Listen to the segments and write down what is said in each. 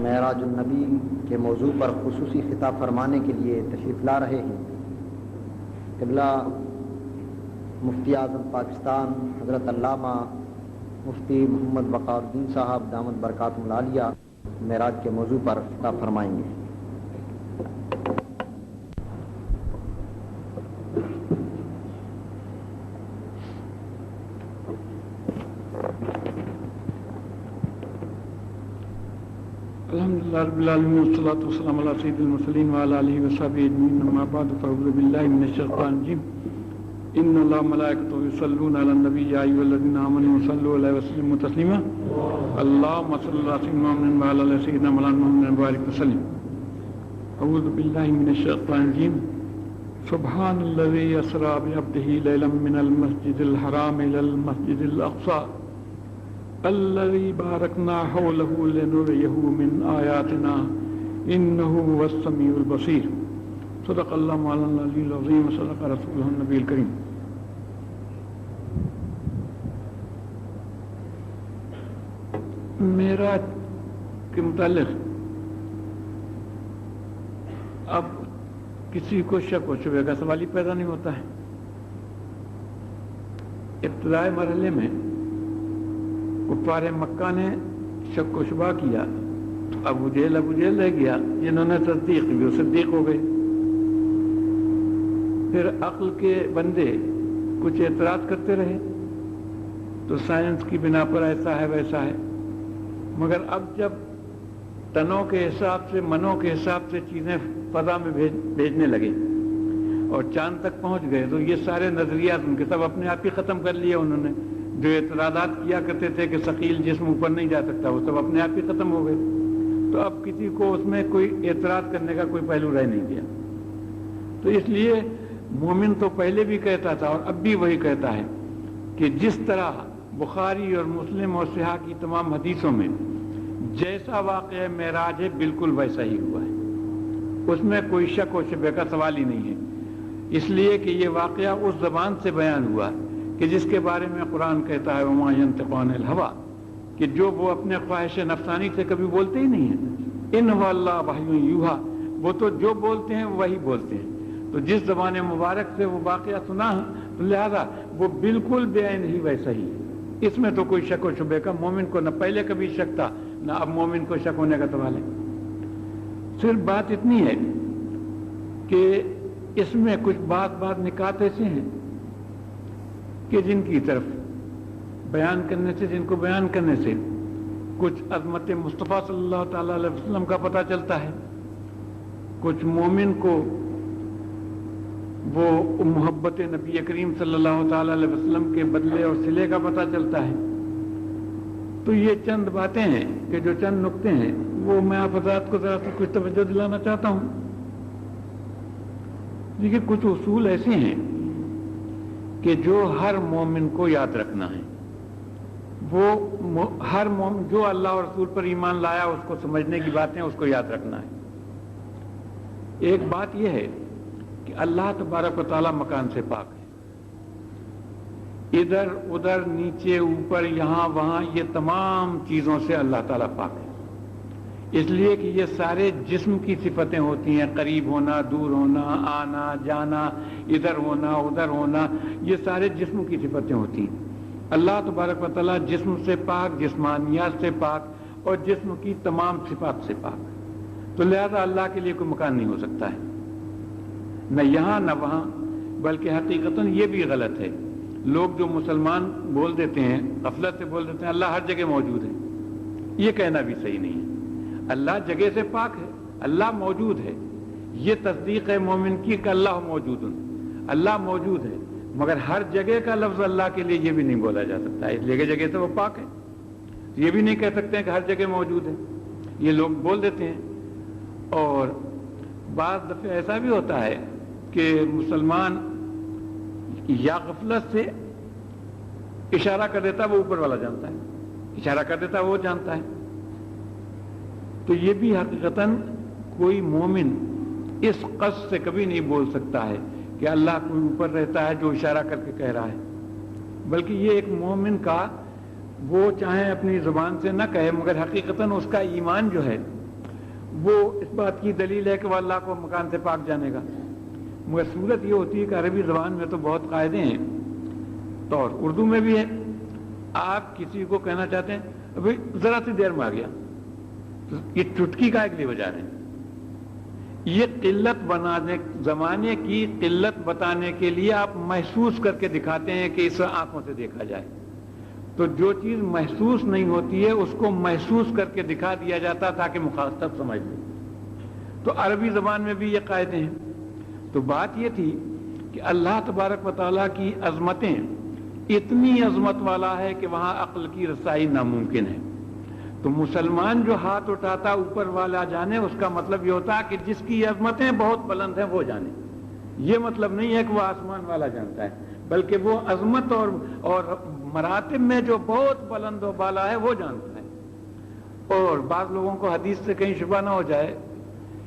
معراج النبی کے موضوع پر خصوصی خطاب فرمانے کے لیے تشریف لا رہے ہیں قبلہ مفتی اعظم پاکستان حضرت علامہ مفتی محمد وقار الدین صاحب دامت برکاتہ العالیہ معراج کے موضوع پر خطاب فرمائیں گے۔ الحمدللہ رب العالمین والصلاۃ والسلام علی سید المرسلین وعلی آلہ وصحبہ اجمعین، اما بعد فاعوذ باللہ من الشیطان الرجیم۔ ان اللہ ملائکتہ یصلون علی النبی یا ایھا الذین آمنوا صلوا علیہ وسلموا تسلیما اللہم صل علی سیدنا محمد وعلی آل سیدنا مولانا محمد وبارک وسلم۔ اعوذ باللہ من الشیطان الرجیم۔ سبحان الذی اسری بعبدہ لیلا من المسجد الحرام الی المسجد الاقصی الذي باركنا حوله لنريه من آياتنا إنه هو السميع البصير۔ صدق الله مولانا العلي العظيم وصدق رسوله النبي الكريم۔ معراج کے متعلق اب کسی کو شک و شبہ کا سوال ہی پیدا نہیں ہوتا ہے۔ ابتدائی مرحلے میں کفار مکہ نے شک و شبہ کیا تو ابو جہل رہ گیا، جنہوں نے تصدیق کی وہ صدیق ہو گئے۔ پھر عقل کے بندے کچھ اعتراض کرتے رہے تو سائنس کی بنا پر ایسا ہے ویسا ہے، مگر اب جب تنوں کے حساب سے منوں کے حساب سے چیزیں فضا میں بھیجنے لگے اور چاند تک پہنچ گئے تو یہ سارے نظریات ان کے سب اپنے آپ ہی ختم کر لیے انہوں نے۔ جو اعتراضات کیا کرتے تھے کہ ثقیل جسم اوپر نہیں جا سکتا وہ سب اپنے آپ ہی ختم ہو گئے، تو اب کسی کو اس میں کوئی اعتراض کرنے کا کوئی پہلو رہ نہیں گیا۔ تو اس لیے مومن تو پہلے بھی کہتا تھا اور اب بھی وہی کہتا ہے کہ جس طرح بخاری اور مسلم اور صحاح کی تمام حدیثوں میں جیسا واقعہ معراج ہے بالکل ویسا ہی ہوا ہے، اس میں کوئی شک و شبہ کا سوال ہی نہیں ہے، اس لیے کہ یہ واقعہ اس زبان سے بیان ہوا کہ جس کے بارے میں قرآن کہتا ہے وما ينطق عن الهوى، کہ جو وہ اپنے خواہش نفسانی سے کبھی بولتے ہی نہیں ہیں۔ ان هو الا وحی یوحی، وہ تو جو بولتے ہیں وہی بولتے ہیں۔ تو جس زبان مبارک سے وہ واقعہ سنا تو لہذا وہ بالکل بے عین ہی ویسا ہی ہے، اس میں تو کوئی شک و شبہ کا مومن کو نہ پہلے کبھی شک تھا نہ اب مومن کو شک ہونے کا سوال ہے۔ صرف بات اتنی ہے کہ اس میں کچھ بات نکات ایسے ہیں کہ جن کی طرف بیان کرنے سے، جن کو بیان کرنے سے کچھ عظمت مصطفیٰ صلی اللہ تعالیٰ علیہ وسلم کا پتہ چلتا ہے، کچھ مومن کو وہ محبت نبی کریم صلی اللہ تعالیٰ علیہ وسلم کے بدلے اور صلے کا پتہ چلتا ہے۔ تو یہ چند باتیں ہیں کہ جو چند نقطے ہیں وہ میں آپ حضرات کو ذرا سا کچھ توجہ دلانا چاہتا ہوں۔ دیکھیے کچھ اصول ایسے ہیں کہ جو ہر مومن کو یاد رکھنا ہے، وہ ہر مومن جو اللہ اور رسول پر ایمان لایا اس کو سمجھنے کی باتیں اس کو یاد رکھنا ہے۔ ایک بات یہ ہے کہ اللہ تبارک و تعالیٰ مکان سے پاک ہے، ادھر ادھر نیچے اوپر یہاں وہاں یہ تمام چیزوں سے اللہ تعالیٰ پاک ہے، اس لیے کہ یہ سارے جسم کی صفتیں ہوتی ہیں، قریب ہونا، دور ہونا، آنا جانا، ادھر ہونا ادھر ہونا، یہ سارے جسم کی صفتیں ہوتی ہیں۔ اللہ تبارک و تعالیٰ جسم سے پاک، جسمانیات سے پاک اور جسم کی تمام صفات سے پاک، تو لہذا اللہ کے لیے کوئی مکان نہیں ہو سکتا ہے، نہ یہاں نہ وہاں۔ بلکہ حقیقتاً یہ بھی غلط ہے، لوگ جو مسلمان بول دیتے ہیں، غفلت سے بول دیتے ہیں اللہ ہر جگہ موجود ہے، یہ کہنا بھی صحیح نہیں ہے۔ اللہ جگہ سے پاک ہے، اللہ موجود ہے، یہ تصدیق ہے مومن کی کہ اللہ موجود، اللہ موجود ہے، مگر ہر جگہ کا لفظ اللہ کے لیے یہ بھی نہیں بولا جا سکتا ہے، اس لیے کہ جگہ سے وہ پاک ہے، یہ بھی نہیں کہہ سکتے ہیں کہ ہر جگہ موجود ہے، یہ لوگ بول دیتے ہیں۔ اور بعض دفعہ ایسا بھی ہوتا ہے کہ مسلمان یا غفلت سے اشارہ کر دیتا ہے وہ اوپر والا جانتا ہے، اشارہ کر دیتا ہے وہ جانتا ہے، تو یہ بھی حقیقتاً کوئی مومن اس قصد سے کبھی نہیں بول سکتا ہے کہ اللہ کوئی اوپر رہتا ہے جو اشارہ کر کے کہہ رہا ہے، بلکہ یہ ایک مومن کا وہ چاہے اپنی زبان سے نہ کہے مگر حقیقتاً اس کا ایمان جو ہے وہ اس بات کی دلیل ہے کہ وہ اللہ کو مکان سے پاک جانے گا، مگر صورت یہ ہوتی ہے کہ عربی زبان میں تو بہت قاعدے ہیں، تو اور اردو میں بھی ہے. آپ کسی کو کہنا چاہتے ہیں ابھی ذرا سی دیر میں آ گیا، تو یہ چٹکی کا ایک لیے بجا رہے ہیں. یہ قلت بنانے، زمانے کی قلت بتانے کے لیے آپ محسوس کر کے دکھاتے ہیں کہ اسے آنکھوں سے دیکھا جائے. تو جو چیز محسوس نہیں ہوتی ہے اس کو محسوس کر کے دکھا دیا جاتا تاکہ مخاطب سمجھ لے. تو عربی زبان میں بھی یہ قاعدے ہیں. تو بات یہ تھی کہ اللہ تبارک و تعالیٰ کی عظمتیں اتنی عظمت والا ہے کہ وہاں عقل کی رسائی ناممکن ہے. تو مسلمان جو ہاتھ اٹھاتا اوپر والا جانے، اس کا مطلب یہ ہوتا ہے کہ جس کی عظمتیں بہت بلند ہیں وہ جانے. یہ مطلب نہیں ہے کہ وہ آسمان والا جانتا ہے، بلکہ وہ عظمت اور مراتب میں جو بہت بلند و بالا ہے وہ جانتا ہے. اور بعض لوگوں کو حدیث سے کہیں شبہ نہ ہو جائے،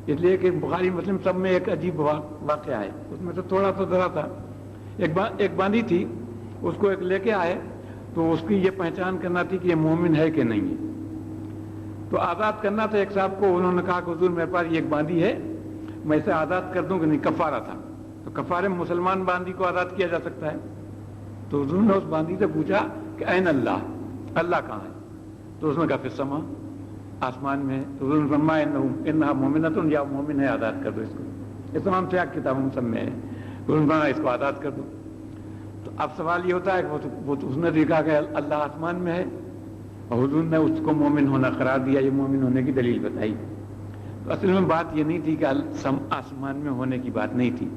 اس لیے کہ بخاری مسلم سب میں ایک عجیب واقعہ ہے، اس میں تو تھوڑا سا ذرا تھا. ایک باندھی تھی، اس کو ایک لے کے آئے تو اس کی یہ پہچان کرنا تھی کہ یہ مومن ہے کہ نہیں ہے. تو آزاد کرنا تھا. ایک صاحب کو انہوں نے کہا کہ حضور میرے پاس یہ ایک باندھی ہے، میں اسے آزاد کر دوں کہ نہیں؟ کفارہ تھا. تو کفارے میں مسلمان باندھی کو آزاد کیا جا سکتا ہے. تو حضور نے اس باندھی سے پوچھا کہ این اللہ، اللہ کہاں ہے؟ تو اس نے کہا فی السماء، آسمان میں ہے. تو حضور نے فرمایا انہا مومنۃ، یا مومن ہے، آزاد کر دو اس کو. اسلام سے کتابوں سب میں ہے. حضور نے فرمایا اس کو آزاد کر دو. تو اب سوال یہ ہوتا ہے کہ وہ اس نے دیکھا کہ اللہ آسمان میں ہے اور حضور نے اس کو مومن ہونا قرار دیا، یہ مومن ہونے کی دلیل بتائی. تو اصل میں بات یہ نہیں تھی کہ آسمان میں ہونے کی بات نہیں تھی،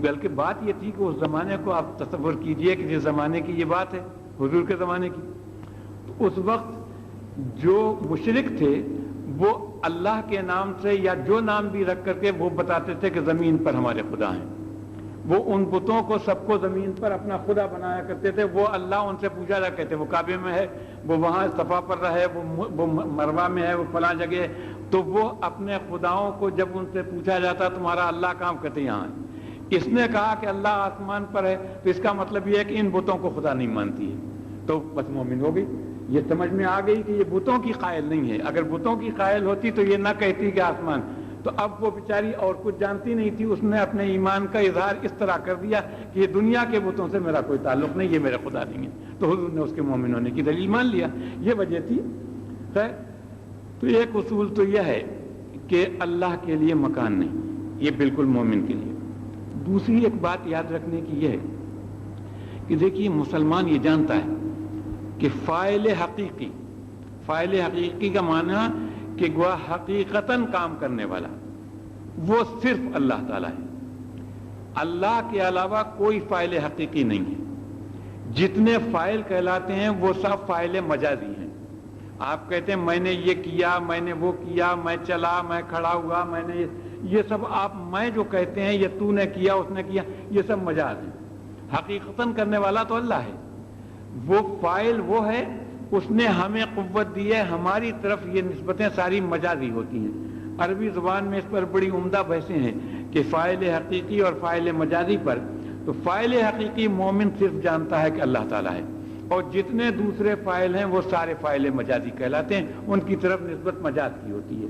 بلکہ بات یہ تھی کہ اس زمانے کو آپ تصور کیجئے کہ جس زمانے کی یہ بات ہے، حضور کے زمانے کی. تو اس وقت جو مشرک تھے وہ اللہ کے نام سے یا جو نام بھی رکھ کر کے وہ بتاتے تھے کہ زمین پر ہمارے خدا ہیں. وہ ان بتوں کو سب کو زمین پر اپنا خدا بنایا کرتے تھے. وہ اللہ ان سے پوچھا جا کہتے وہ کعبے میں ہے، وہ وہاں صفا پر رہے، وہ مروہ میں ہے، وہ فلاں جگہ ہے. تو وہ اپنے خداؤں کو جب ان سے پوچھا جاتا تمہارا اللہ کام کہتے یہاں ہے. اس نے کہا کہ اللہ آسمان پر ہے، تو اس کا مطلب یہ ہے کہ ان بتوں کو خدا نہیں مانتی ہے. تو بس مومن ہو گئی. یہ سمجھ میں آ گئی کہ یہ بتوں کی قائل نہیں ہے. اگر بتوں کی قائل ہوتی تو یہ نہ کہتی کہ آسمان. تو اب وہ بیچاری اور کچھ جانتی نہیں تھی، اس نے اپنے ایمان کا اظہار اس طرح کر دیا کہ یہ دنیا کے بتوں سے میرا کوئی تعلق نہیں، یہ میرے خدا نہیں ہے. تو حضور نے اس کے مومن ہونے کی دلیل مان لیا. یہ وجہ تھی. خیر، تو ایک اصول تو یہ ہے کہ اللہ کے لیے مکان نہیں، یہ بالکل مومن کے لیے. دوسری ایک بات یاد رکھنے کی یہ ہے کہ دیکھیے مسلمان یہ جانتا ہے کہ فاعل حقیقی کا معنی کہ گویا حقیقتاً کام کرنے والا وہ صرف اللہ تعالیٰ ہے. اللہ کے علاوہ کوئی فاعل حقیقی نہیں ہے. جتنے فاعل کہلاتے ہیں وہ سب فاعل مجازی ہیں. آپ کہتے ہیں میں نے یہ کیا، میں نے وہ کیا، میں چلا، میں کھڑا ہوا، میں نے یہ سب آپ میں جو کہتے ہیں یہ تو نے کیا، اس نے کیا، یہ سب مجاز ہیں. حقیقتاً کرنے والا تو اللہ ہے. وہ فاعل وہ ہے، اس نے ہمیں قوت دی ہے. ہماری طرف یہ نسبتیں ساری مجازی ہوتی ہیں. عربی زبان میں اس پر بڑی عمدہ بحثیں ہیں کہ فاعل حقیقی اور فاعل مجازی پر. تو فاعل حقیقی مومن صرف جانتا ہے کہ اللہ تعالیٰ ہے، اور جتنے دوسرے فاعل ہیں وہ سارے فاعل مجازی کہلاتے ہیں، ان کی طرف نسبت مجاز کی ہوتی ہے.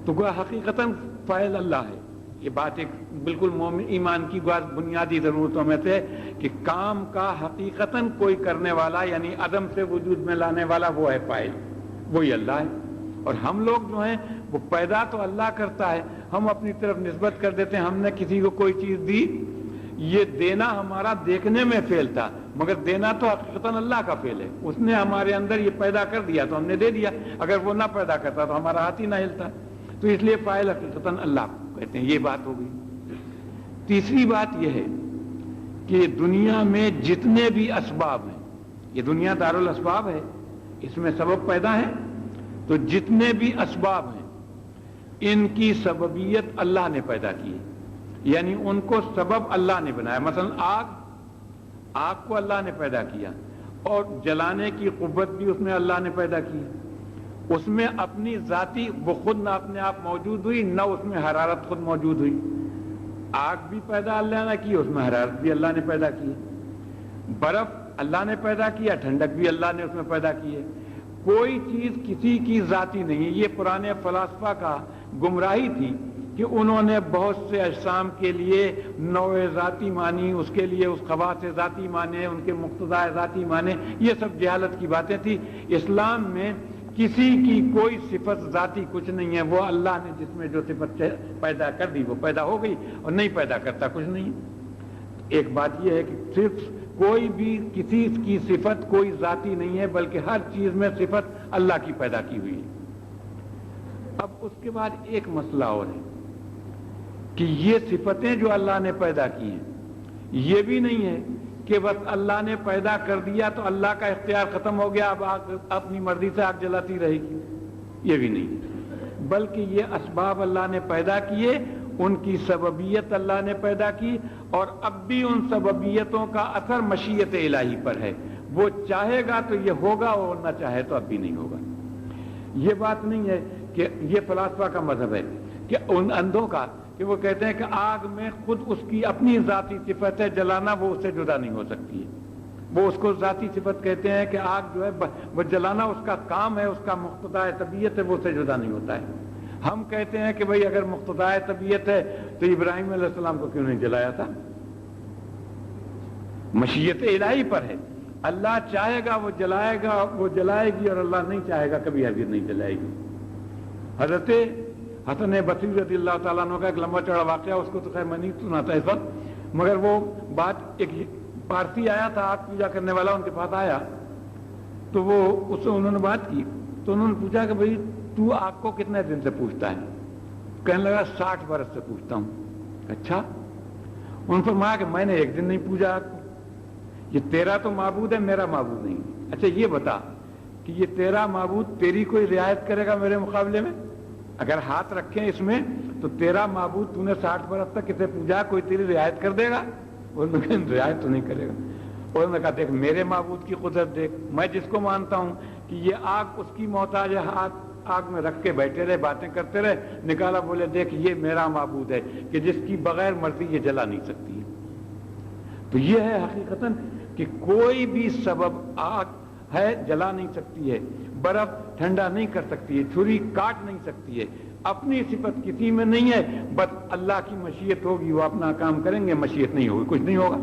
تو گویا حقیقتاً فاعل اللہ ہے. یہ بات ایک بالکل مومن ایمان کی بنیادی ضرورتوں میں سے کہ کام کا حقیقتاً کوئی کرنے والا یعنی عدم سے وجود میں لانے والا وہ ہے فاعل، وہی اللہ ہے. اور ہم لوگ جو ہیں وہ پیدا تو اللہ کرتا ہے، ہم اپنی طرف نسبت کر دیتے ہیں ہم نے کسی کو کوئی چیز دی. یہ دینا ہمارا دیکھنے میں فعل تھا، مگر دینا تو حقیقتاً اللہ کا فعل ہے. اس نے ہمارے اندر یہ پیدا کر دیا تو ہم نے دے دیا. اگر وہ نہ پیدا کرتا تو ہمارا ہاتھ ہی نہ ہلتا. تو اس لیے فاعل حقیقتاً اللہ کہتے ہیں. یہ بات ہو گئی. تیسری بات یہ ہے کہ دنیا میں جتنے بھی اسباب ہیں، یہ دنیا دارالاسباب ہے، اس میں سبب پیدا ہے. تو جتنے بھی اسباب ہیں ان کی سببیت اللہ نے پیدا کی ہے، یعنی ان کو سبب اللہ نے بنایا. مثلا آگ کو اللہ نے پیدا کیا، اور جلانے کی قوت بھی اس میں اللہ نے پیدا کی. اس میں اپنی ذاتی وہ خود نہ اپنے آپ موجود ہوئی، نہ اس میں حرارت خود موجود ہوئی. آگ بھی پیدا اللہ نے کی، اس میں حرارت بھی اللہ نے پیدا کی. برف اللہ نے پیدا کیا، ٹھنڈک بھی اللہ نے اس میں پیدا کی ہے. کوئی چیز کسی کی ذاتی نہیں ہے. یہ پرانے فلاسفہ کا گمراہی تھی کہ انہوں نے بہت سے اجسام کے لیے نوع ذاتی مانی، اس کے لیے اس خواص ذاتی مانے، ان کے مقتضا ذاتی مانے. یہ سب جہالت کی باتیں تھی. اسلام میں کسی کی کوئی صفت ذاتی کچھ نہیں ہے. وہ اللہ نے جس میں جو صفت پیدا کر دی وہ پیدا ہو گئی، اور نہیں پیدا کرتا کچھ نہیں. ایک بات یہ ہے کہ صرف کوئی بھی کسی کی صفت کوئی ذاتی نہیں ہے، بلکہ ہر چیز میں صفت اللہ کی پیدا کی ہوئی ہے. اب اس کے بعد ایک مسئلہ اور ہے کہ یہ صفتیں جو اللہ نے پیدا کی ہیں، یہ بھی نہیں ہے کہ بس اللہ نے پیدا کر دیا تو اللہ کا اختیار ختم ہو گیا، اب آگ اپنی مرضی سے آگ جلاتی رہے گی. یہ بھی نہیں، بلکہ یہ اسباب اللہ نے پیدا کیے، ان کی سببیت اللہ نے پیدا کی، اور اب بھی ان سببیتوں کا اثر مشیت الہی پر ہے. وہ چاہے گا تو یہ ہوگا، اور نہ چاہے تو اب بھی نہیں ہوگا. یہ بات نہیں ہے کہ یہ فلاسفہ کا مذہب ہے کہ ان اندھوں کا کہ وہ کہتے ہیں کہ آگ میں خود اس کی اپنی ذاتی صفت ہے، جلانا وہ اس سے جدا نہیں ہو سکتی ہے. وہ اس کو ذاتی صفت کہتے ہیں کہ آگ جو ہے وہ جلانا اس کا کام ہے، اس کا مقتضا طبیعت ہے، وہ اس سے جدا نہیں ہوتا ہے. ہم کہتے ہیں کہ بھئی اگر مقتضا طبیعت ہے تو ابراہیم علیہ السلام کو کیوں نہیں جلایا تھا؟ مشیت الہی پر ہے. اللہ چاہے گا وہ جلائے گا، وہ جلائے گی، اور اللہ نہیں چاہے گا کبھی ہرگز نہیں جلائے گی. حضرت حسن بصری رضی اللہ تعالیٰ عنہ کا ایک لمبا چوڑا واقعہ، اس کو تو خیر میں نہیں سناتا اس وقت، مگر وہ بات ایک پارسی آیا تھا آگ پوجا کرنے والا، ان کے پاس آیا تو وہ اس سے انہوں نے بات کی تو انہوں نے پوچھا کہ بھئی تو آگ کو کتنے دن سے پوچھتا ہے؟ کہنے لگا 60 برس سے پوچھتا ہوں. اچھا. ان پر فرمایا کہ میں نے ایک دن نہیں پوجا آگ کو. یہ تیرا تو معبود ہے، میرا معبود نہیں. اچھا یہ بتا کہ یہ تیرا معبود تیری کوئی رعایت کرے گا میرے مقابلے میں؟ اگر ہاتھ رکھیں اس میں تو تیرا معبود تو نے 60 برس تک کسے پوجا، کوئی تیری رعایت کر دے گا؟ انہوں نے کہا رعایت تو نہیں کرے گا. انہوں نے کہا دیکھ میرے معبود کی قدرت دیکھ، میں جس کو مانتا ہوں کہ یہ آگ اس کی محتاج ہے، ہاتھ آگ میں رکھ کے بیٹھے رہے، باتیں کرتے رہے، نکالا بولے دیکھ یہ میرا معبود ہے کہ جس کی بغیر مرضی یہ جلا نہیں سکتی ہے. تو یہ ہے حقیقتاً کہ کوئی بھی سبب آگ ہے جلا نہیں سکتی ہے، برف ٹھنڈا نہیں کر سکتی ہے، چھری کاٹ نہیں سکتی ہے. اپنی صفت کسی میں نہیں ہے، بس اللہ کی مشیت ہوگی، وہ اپنا کام کریں گے، مشیت نہیں ہوگی کچھ نہیں ہوگا.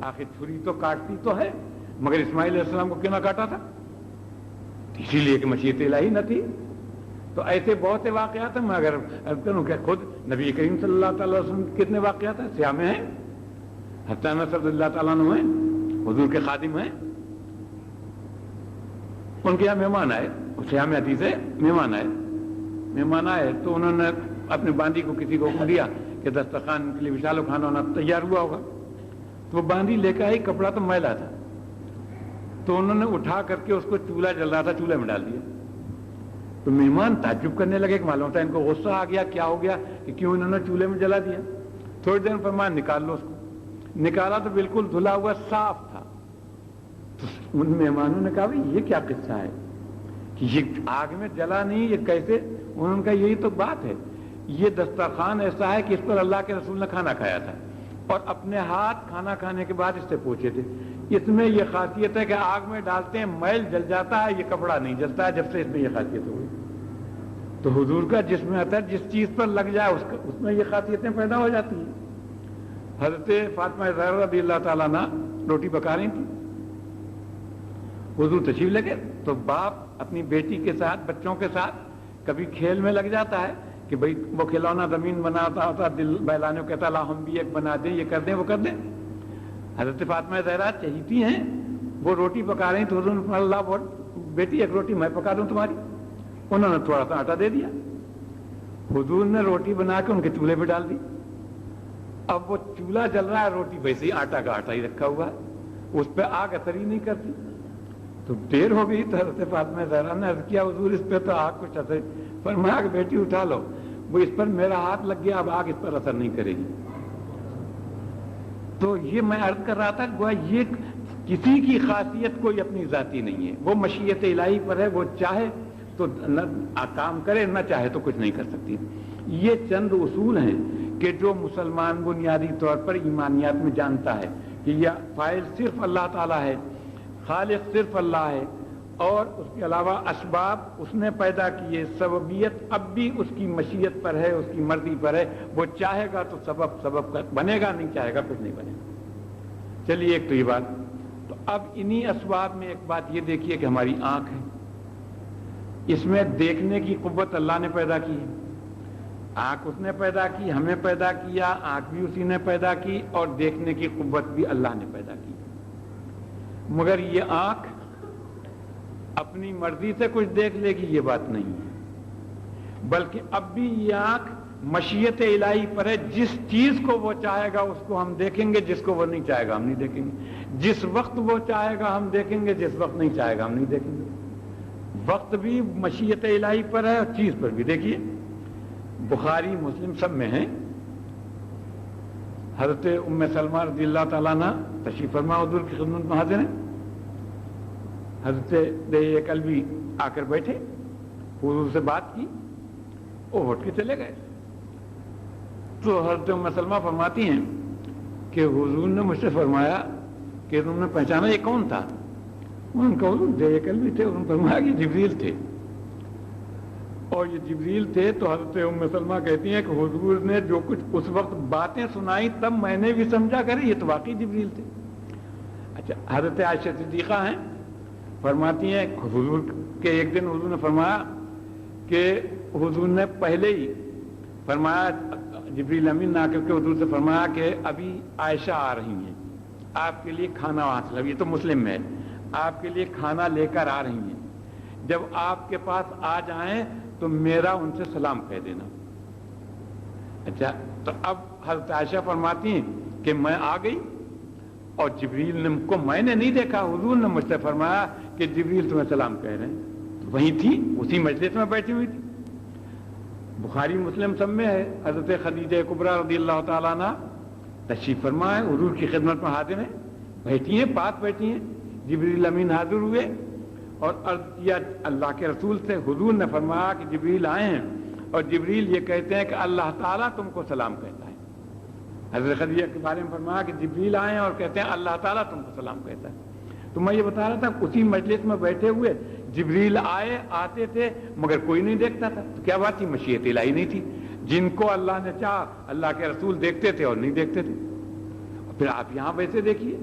آخر چھری تو کاٹتی تو ہے، مگر اسماعیل علیہ السلام کو کیوں نہ کاٹا تھا؟ اسی لیے کہ مشیت الہی نہ تھی. تو ایسے بہت سے واقعات ہیں. میں اگر کروں کہ خود نبی کریم صلی اللہ تعالی وسلم کتنے واقعات ہیں سیاہ میں ہیں، حضرت انس رضی اللہ تعالیٰ عنہ ہیں، حضور کے خادم ہیں. ان کے یہاں مہمان آئے، سیاہ میں حدیث ہے، مہمان آئے تو انہوں نے اپنے باندی کو کسی کو حکم دیا کہ دسترخوان کے لیے بچھا لو، کھانا وانا تیار ہوا ہوگا. تو وہ باندی لے کے آئی، کپڑا تو میلا تھا، تو انہوں نے اٹھا کر کے اس کو چولہا جل رہا تھا چولہے میں ڈال دیا. تو مہمان تعجب کرنے لگے کہ معلوم ہوتا ہے ان کو غصہ آ گیا، کیا ہو گیا کہ کیوں انہوں نے چولہے میں جلا دیا. تھوڑی دیر میں فرمایا نکال لو اس کو. نکالا تو بالکل دھلا ہوا صاف تھا. تو ان مہمانوں نے کہا بھائی یہ کیا قصہ ہے کہ یہ آگ میں جلا نہیں، یہ کیسے؟ انہوں نے کہا یہی تو بات ہے، یہ دسترخوان ایسا ہے کہ اس پر اللہ کے رسول نے کھانا کھایا تھا، اور اپنے ہاتھ کھانا کھانے کے بعد اس سے پوچھے تھے. اس میں یہ خاصیت ہے کہ آگ میں ڈالتے ہیں میل جل جاتا ہے، یہ کپڑا نہیں جلتا ہے، جب سے اس میں یہ خاصیت ہو گئی. تو حضور کا جس میں آتا ہے جس چیز پر لگ جائے اس میں یہ خاصیتیں پیدا ہو جاتی ہیں. حضرت فاطمہ زہرا رضی اللہ تعالیٰ عنہ روٹی پکا رہی تھی، حضور تشریف لے گئے تو باپ اپنی بیٹی کے ساتھ، بچوں کے ساتھ کبھی کھیل میں لگ جاتا ہے کہ بھئی وہ کھلونا زمین بناتا ہوتا، دل بہلانے کو کہتا لا ہم بھی ایک بنا دیں، یہ کر دیں وہ کر دیں. حضرت فاطمہ زہرا چہیتی ہیں، وہ روٹی پکا رہی تو حضور نے اللہ بہت بیٹی ایک روٹی میں پکا دوں تمہاری. انہوں نے تھوڑا سا آٹا دے دیا، حضور نے روٹی بنا کے ان کے چولہے پہ ڈال دی. اب وہ چولہا جل رہا ہے، روٹی ویسے ہی آٹا کا آٹا ہی رکھا ہوا ہے، اس پہ آگ اثر ہی نہیں کرتی. تو دیر ہو گئی تو حضرت فاطمہ زہرا نے عرض کیا حضور اس پہ تو آگ کچھ اثر، فرمایا کہ بیٹی اٹھا لو، وہ اس پر میرا ہاتھ لگ گیا، اب آگ اس پر اثر نہیں کرے گی. تو یہ میں عرض کر رہا تھا گویا یہ کسی کی خاصیت کوئی اپنی ذاتی نہیں ہے، وہ مشیت الہی پر ہے، وہ چاہے تو کام کرے، نہ چاہے تو کچھ نہیں کر سکتی. یہ چند اصول ہیں کہ جو مسلمان بنیادی طور پر ایمانیات میں جانتا ہے کہ یہ فاعل صرف اللہ تعالیٰ ہے، خالق صرف اللہ ہے، اور اس کے علاوہ اسباب اس نے پیدا کیے، سببیت اب بھی اس کی مشیت پر ہے، اس کی مرضی پر ہے، وہ چاہے گا تو سبب کا بنے گا، نہیں چاہے گا پھر نہیں بنے گا۔ چلیے ایک تو یہ بات۔ تو اب انہی اسباب میں ایک بات یہ دیکھیے کہ ہماری آنکھ ہے، اس میں دیکھنے کی قوت اللہ نے پیدا کی ہے، آنکھ اس نے پیدا کی، ہمیں پیدا کیا، آنکھ بھی اسی نے پیدا کی اور دیکھنے کی قوت بھی اللہ نے پیدا کی، مگر یہ آنکھ اپنی مرضی سے کچھ دیکھ لے گی یہ بات نہیں ہے، بلکہ اب بھی یہ آنکھ مشیت الہی پر ہے، جس چیز کو وہ چاہے گا اس کو ہم دیکھیں گے، جس کو وہ نہیں چاہے گا ہم نہیں دیکھیں گے، جس وقت وہ چاہے گا ہم دیکھیں گے، جس وقت نہیں چاہے گا ہم نہیں دیکھیں گے۔ وقت بھی مشیت الہی پر ہے اور چیز پر بھی۔ دیکھیے بخاری مسلم سب میں ہیں، حضرت ام سلمہ رضی اللہ تعالیٰ عنہ تشریف فرما حضور کی خدمت میں حاضر ہیں، حضرت دہیہ قلبی آ کر بیٹھے، حضور سے بات کی، وہ اٹھ کے چلے گئے۔ تو حضرت ام سلمہ فرماتی ہیں کہ حضور نے مجھ سے فرمایا کہ تم نے پہچانا یہ کون تھا؟ ان کا حضور دہیہ قلبی تھے، انہوں نے فرمایا کہ جبریل تھے، اور یہ جبریل تھے۔ تو حضرت ام سلمہ کہتی ہیں کہ حضور نے جو کچھ اس وقت باتیں سنائی تب میں نے بھی سمجھا کرے یہ تو واقعی جبریل تھے۔ اچھا، حضرت عائشہ صدیقہ ہیں، فرماتی ہیں حضور کے ایک دن حضور نے فرمایا کہ حضور نے پہلے ہی فرمایا، جبریل امین نے آ کر کے حضور سے فرمایا کہ ابھی عائشہ آ رہی ہیں، آپ کے لیے کھانا وہاں سے، یہ تو مسلم میں ہے، آپ کے لیے کھانا لے کر آ رہی ہیں، جب آپ کے پاس آ جائیں تو میرا ان سے سلام کہہ دینا۔ اچھا، تو اب حضرت عائشہ فرماتی ہیں کہ میں آ گئی اور جبریل نے کو میں نے نہیں دیکھا، حضور نے مجھ سے فرمایا کہ جبریل تمہیں سلام کہہ رہے ہیں، تو وہیں تھی، اسی مجلس میں بیٹھی ہوئی تھی۔ بخاری مسلم سب میں ہے، حضرت خدیجہ کبریٰ رضی اللہ تعالیٰ عنہ تشریف فرما ہے، حضور کی خدمت میں حاضر ہیں، بیٹھی ہیں، پاس بیٹھی ہیں، جبریل امین حاضر ہوئے اور عرض کیا اللہ کے رسول سے، حضور نے فرمایا کہ جبریل آئے ہیں اور جبریل یہ کہتے ہیں کہ اللہ تعالیٰ تم کو سلام کہتا ہے۔ حضرت خدیجہ کے بارے میں فرمایا کہ جبریل آئے ہیں اور کہتے ہیں اللہ تعالیٰ تم کو سلام کہتا ہے۔ تو میں یہ بتا رہا تھا اسی مجلس میں بیٹھے ہوئے جبریل آتے تھے مگر کوئی نہیں دیکھتا تھا، تو کیا بات تھی؟ مشیت الہی نہیں تھی، جن کو اللہ نے چاہا اللہ کے رسول دیکھتے تھے اور نہیں دیکھتے تھے۔ پھر آپ یہاں ویسے دیکھیے،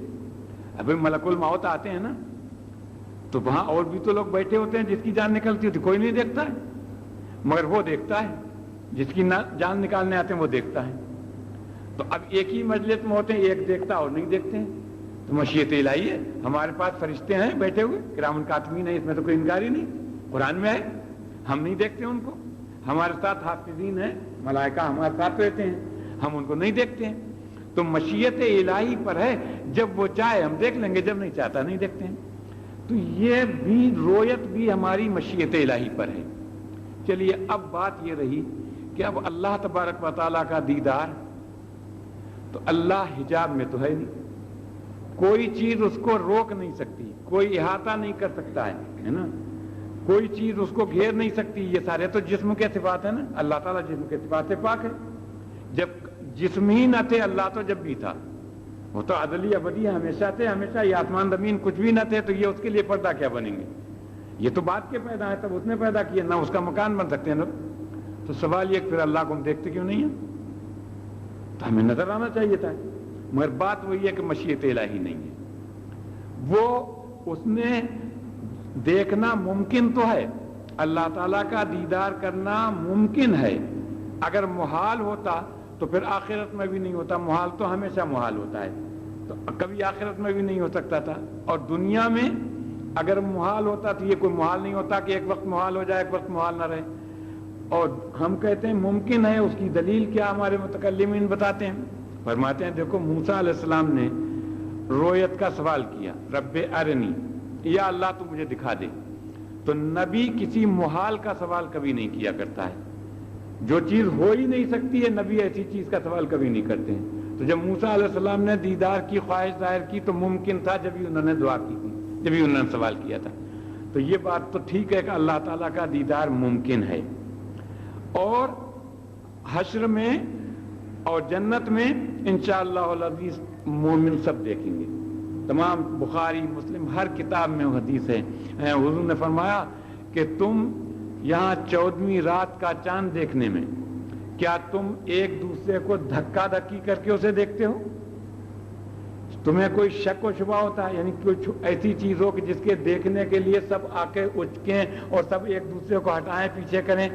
ابھی ملک الموت آتے ہیں نا، تو وہاں اور بھی تو لوگ بیٹھے ہوتے ہیں جس کی جان نکلتی ہوتی، کوئی نہیں دیکھتا ہے، مگر وہ دیکھتا ہے، جس کی جان نکالنے آتے ہیں وہ دیکھتا ہے۔ تو اب ایک ہی مجلس میں ہوتے ہیں، ایک دیکھتا اور نہیں دیکھتے ہیں، تو مشیت الہی ہے۔ ہمارے پاس فرشتے ہیں بیٹھے ہوئے، کرام کاتبین ہیں، اس میں تو کوئی انکار ہی نہیں، قرآن میں ہے، ہم نہیں دیکھتے ان کو۔ ہمارے ساتھ حافظین ہیں، ملائکہ ہمارے ساتھ رہتے ہیں، ہم ان کو نہیں دیکھتے ہیں۔ تو مشیت الہی پر ہے، جب وہ چاہے ہم دیکھ لیں گے، جب نہیں چاہتا نہیں دیکھتے ہیں۔ تو یہ بھی رویت بھی ہماری مشیت الہی پر ہے۔ چلیے اب بات یہ رہی کہ اب اللہ تبارک و تعالیٰ کا دیدار، تو اللہ حجاب میں تو ہے نہیں، کوئی چیز اس کو روک نہیں سکتی، کوئی احاطہ نہیں کر سکتا ہے نا، کوئی چیز اس کو گھیر نہیں سکتی۔ یہ سارے تو جسم کے صفات ہیں نا، اللہ تعالیٰ جسم کے صفات سے پاک ہے۔ جب جسم ہی نہ تھے اللہ تو جب بھی تھا، وہ تو عدلی ابدی ہمیشہ تھے، ہمیشہ۔ یہ آسمان زمین کچھ بھی نہ تھے تو یہ اس کے لیے پردہ کیا بنیں گے؟ یہ تو بعد کے پیدا ہے، تب اس نے پیدا کیا، نہ اس کا مکان بن سکتے ہیں نا۔ تو سوال یہ کہ پھر اللہ کو ہم دیکھتے کیوں نہیں ہیں؟ تو ہمیں نظر آنا چاہیے تھا، مگر بات وہی ہے کہ مشیت الہی نہیں ہے۔ وہ اس نے دیکھنا ممکن تو ہے، اللہ تعالیٰ کا دیدار کرنا ممکن ہے، اگر محال ہوتا تو پھر آخرت میں بھی نہیں ہوتا۔ محال تو ہمیشہ محال ہوتا ہے، تو کبھی آخرت میں بھی نہیں ہو سکتا تھا، اور دنیا میں اگر محال ہوتا تو یہ کوئی محال نہیں ہوتا کہ ایک وقت محال ہو جائے ایک وقت محال نہ رہے۔ اور ہم کہتے ہیں ممکن ہے، اس کی دلیل کیا ہمارے متکلمین بتاتے ہیں، فرماتے ہیں دیکھو موسیٰ علیہ السلام نے رویت کا سوال کیا، رب ارنی، یا اللہ تو مجھے دکھا دے۔ تو نبی کسی محال کا سوال کبھی نہیں کیا کرتا ہے، جو چیز ہو ہی نہیں سکتی ہے نبی ایسی چیز کا سوال کبھی نہیں کرتے ہیں۔ تو جب موسیٰ علیہ السلام نے دیدار کی خواہش ظاہر کی تو ممکن تھا جب ہی انہوں نے دعا کی تھی، جب ہی انہوں نے سوال کیا تھا۔ تو یہ بات تو ٹھیک ہے کہ اللہ تعالیٰ کا دیدار ممکن ہے، اور حشر میں اور جنت میں انشاءاللہ العزیز مومن سب دیکھیں گے، تمام بخاری مسلم ہر کتاب میں حدیث ہے. حضور نے فرمایا کہ تم یہاں 14ویں رات کا چاند دیکھنے میں کیا تم ایک دوسرے کو دھکا دھکی کر کے اسے دیکھتے ہو؟ تمہیں کوئی شک و شبہ ہوتا ہے؟ یعنی کچھ ایسی چیز ہو کہ جس کے دیکھنے کے لیے سب آ کے اچکیں اور سب ایک دوسرے کو ہٹائیں پیچھے کریں.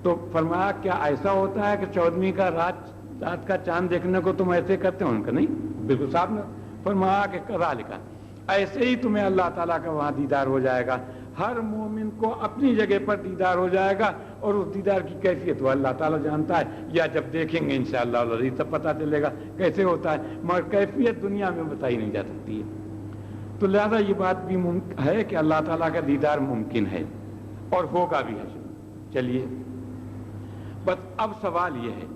تو فرمایا کیا ایسا ہوتا ہے کہ 14ویں کا رات کا چاند دیکھنے کو تم ایسے کرتے ہو؟ ان کا نہیں. بالکل صاحب نے فرمایا کہ کرا لکھا ایسے ہی تمہیں اللہ تعالیٰ کا وہاں دیدار ہو جائے گا. ہر مومن کو اپنی جگہ پر دیدار ہو جائے گا اور اس دیدار کی کیفیت وہ اللہ تعالیٰ جانتا ہے, یا جب دیکھیں گے انشاءاللہ العزیز تب پتہ چلے گا کیسے ہوتا ہے, مگر کیفیت دنیا میں بتائی نہیں جا سکتی ہے. تو لہذا یہ بات بھی ہے کہ اللہ تعالیٰ کا دیدار ممکن ہے اور ہوگا بھی ہے. چلیے بس اب سوال یہ ہے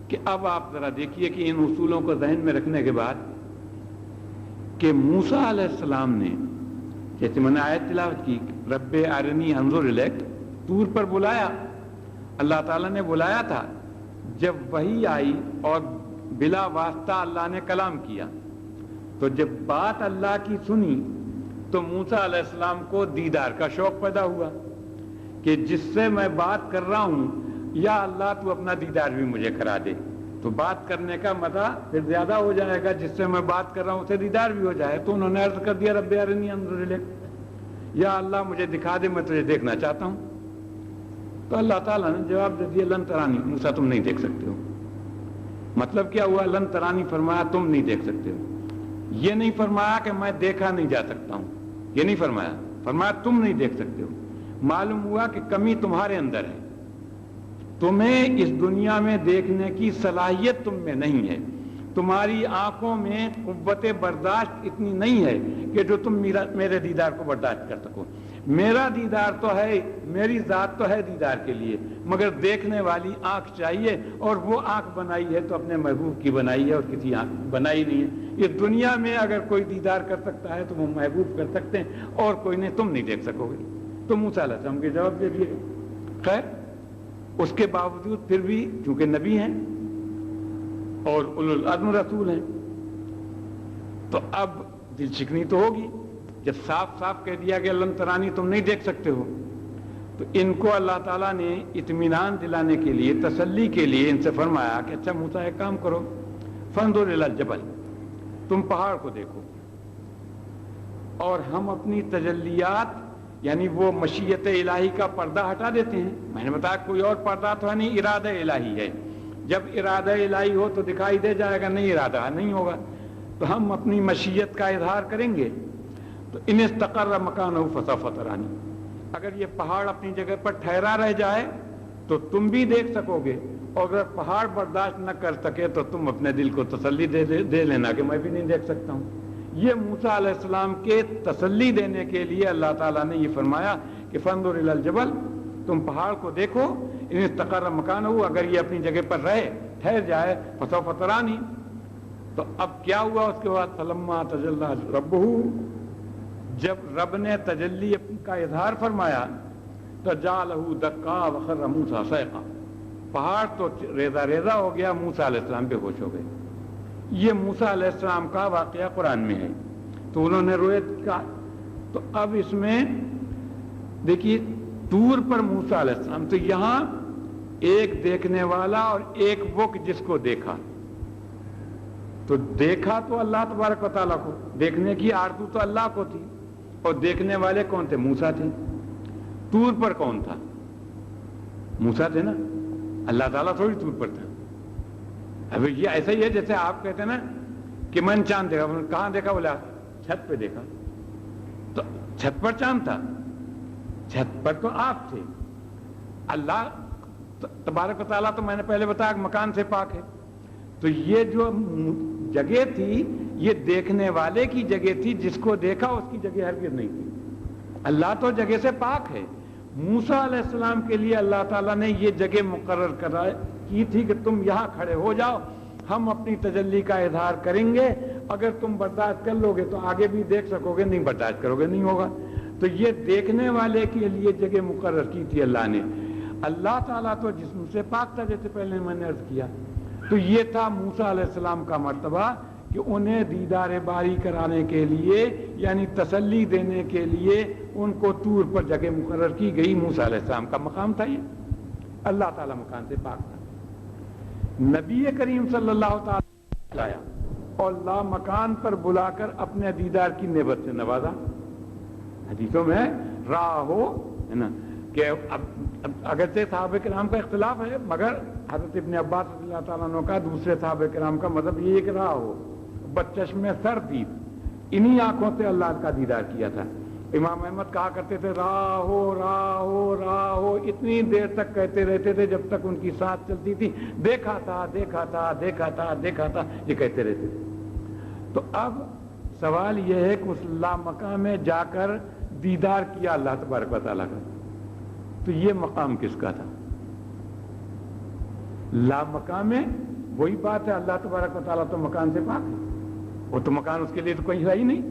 کہ اب آپ ذرا دیکھیے کہ ان اصولوں کو ذہن میں رکھنے کے بعد کہ موسیٰ علیہ السلام نے جیسے میں نے آیت تلاوت کی رب ارنی انظر الیک, طور پر بلایا, اللہ تعالیٰ نے بلایا تھا. جب وحی آئی اور بلا واسطہ اللہ نے کلام کیا تو جب بات اللہ کی سنی تو موسیٰ علیہ السلام کو دیدار کا شوق پیدا ہوا کہ جس سے میں بات کر رہا ہوں یا اللہ تو اپنا دیدار بھی مجھے کرا دے. تو بات کرنے کا مزہ پھر زیادہ ہو جائے گا, جس سے میں بات کر رہا ہوں اسے دیدار بھی ہو جائے. تو انہوں نے عرض کر دیا رب ارنی انظر الیک, یا اللہ مجھے دکھا دے, میں تجھے دیکھنا چاہتا ہوں. تو اللہ تعالیٰ نے جواب دے دیا لن ترانی, موسیٰ تم نہیں دیکھ سکتے ہو. مطلب کیا ہوا؟ لن ترانی فرمایا تم نہیں دیکھ سکتے ہو. یہ نہیں فرمایا کہ میں دیکھا نہیں جا سکتا ہوں, یہ نہیں فرمایا, فرمایا تم نہیں دیکھ سکتے ہو. معلوم ہوا کہ کمی تمہارے اندر ہے, تمہیں اس دنیا میں دیکھنے کی صلاحیت تم میں نہیں ہے, تمہاری آنکھوں میں قوت برداشت اتنی نہیں ہے کہ جو تم میرے دیدار کو برداشت کر سکو. میرا دیدار تو ہے, میری ذات تو ہے دیدار کے لیے, مگر دیکھنے والی آنکھ چاہیے, اور وہ آنکھ بنائی ہے تو اپنے محبوب کی بنائی ہے اور کسی آنکھ بنائی نہیں ہے. اس دنیا میں اگر کوئی دیدار کر سکتا ہے تو وہ محبوب کر سکتے ہیں, اور کوئی نہیں, تم نہیں دیکھ سکو گے. تو موسیٰ علیہ السلام کے جواب دے دیے. خیر اس کے باوجود پھر بھی چونکہ نبی ہیں اور اولو العزم رسول ہیں تو اب دل شکنی تو ہوگی. جب صاف صاف کہہ دیا کہ لن ترانی تم نہیں دیکھ سکتے ہو, تو ان کو اللہ تعالیٰ نے اطمینان دلانے کے لیے, تسلی کے لیے ان سے فرمایا کہ اچھا موسیٰ ایک کام کرو, فانظر الی الجبل, تم پہاڑ کو دیکھو اور ہم اپنی تجلیات یعنی وہ مشیت الہی کا پردہ ہٹا دیتے ہیں. میں نے بتایا کوئی اور پردہ تو ہے نہیں, ارادہ الہی ہے. جب ارادہ الہی ہو تو دکھائی دے جائے گا, نہیں ارادہ نہیں ہوگا. تو ہم اپنی مشیت کا اظہار کریں گے. تو ان استقر مکانہ فسوف ترانی, اگر یہ پہاڑ اپنی جگہ پر ٹھہرا رہ جائے تو تم بھی دیکھ سکو گے, اور اگر پہاڑ برداشت نہ کر سکے تو تم اپنے دل کو تسلی دے لینا کہ میں بھی نہیں دیکھ سکتا ہوں. یہ موسیٰ علیہ السلام کے تسلی دینے کے لیے اللہ تعالیٰ نے یہ فرمایا کہ فانظر الی الجبل, تم پہاڑ کو دیکھو, ان استقر مکانہ, اگر یہ اپنی جگہ پر رہے ٹھہر جائے, فسوف ترانی. تو اب کیا ہوا اس کے بعد؟ فلما تجلی ربہ, جب رب نے تجلی کا اظہار فرمایا تو جعلہ دکا وخر موسیٰ صعقا, پہاڑ تو ریزہ ریزہ ہو گیا, موسیٰ علیہ السلام بے ہوش ہو گئے. یہ موسیٰ علیہ السلام کا واقعہ قرآن میں ہے. تو انہوں نے رویت کا, تو اب اس میں دیکھیے طور پر موسیٰ علیہ السلام, تو یہاں ایک دیکھنے والا اور ایک وہ جس کو دیکھا. تو دیکھا تو اللہ تبارک و تعالیٰ کو, دیکھنے کی آرزو تو اللہ کو تھی, اور دیکھنے والے کون تھے؟ موسیٰ تھے. طور پر کون تھا؟ موسیٰ تھے نا, اللہ تعالیٰ تھوڑی طور پر تھا. اب یہ ایسا ہی ہے جیسے آپ کہتے ہیں نا کہ میں نے چاند دیکھا. کہاں دیکھا؟ بولا چھت پہ دیکھا. تو چھت پر چاند تھا؟ چھت پر تو آپ تھے. اللہ تبارک و تعالیٰ تو میں نے پہلے بتایا مکان سے پاک ہے. تو یہ جو جگہ تھی یہ دیکھنے والے کی جگہ تھی, جس کو دیکھا اس کی جگہ ہرگز نہیں تھی. اللہ تو جگہ سے پاک ہے. موسیٰ علیہ السلام کے لیے اللہ تعالیٰ نے یہ جگہ مقرر کی تھی کہ تم یہاں کھڑے ہو جاؤ, ہم اپنی تجلی کا اظہار کریں گے. اگر تم برداشت کر لو گے تو آگے بھی دیکھ سکو گے, نہیں برداشت کرو گے نہیں ہوگا. تو یہ دیکھنے والے کے لیے جگہ مقرر کی تھی اللہ نے. اللہ تعالیٰ تو جسم سے پاک تھا, جیسے پہلے میں نے عرض کیا. تو یہ تھا موسیٰ علیہ السلام کا مرتبہ کہ انہیں دیدار باری کرانے کے لیے یعنی تسلی دینے کے لیے ان کو طور پر جگہ مقرر کی گئی۔ موسیٰ علیہ السلام کا مقام تھا یہ، اللہ تعالیٰ مکان سے پاک تھا۔ نبی کریم صلی اللہ تعالیٰ لایا اور لا مکان پر بلا کر اپنے دیدار کی نعمت سے نوازا۔ حدیثوں میں رہا ہو ہے نا کہ اگرچہ صحابہ کرام کا اختلاف ہے، مگر حضرت ابن عباس رضی اللہ تعالیٰ عنہ کا دوسرے صحابہ کرام کا مذہب یہ کہ رہا ہو بچشم سر دید، انہی آنکھوں سے اللہ کا دیدار کیا تھا۔ امام احمد کہا کرتے تھے راہو راہو راہو، اتنی دیر تک کہتے رہتے تھے جب تک ان کی سانس چلتی تھی، دیکھا تھا دیکھا تھا دیکھا تھا دیکھا تھا، یہ کہتے رہتے تھے۔ تو اب سوال یہ ہے کہ اس لامقام میں جا کر دیدار کیا اللہ تبارک و تعالیٰ کا، تو یہ مقام کس کا تھا؟ لامقام میں وہی بات ہے، اللہ تبارک و تعالیٰ تو مکان سے پاک ہے، وہ تو مکان اس کے لیے تو کوئی ہے ہی نہیں۔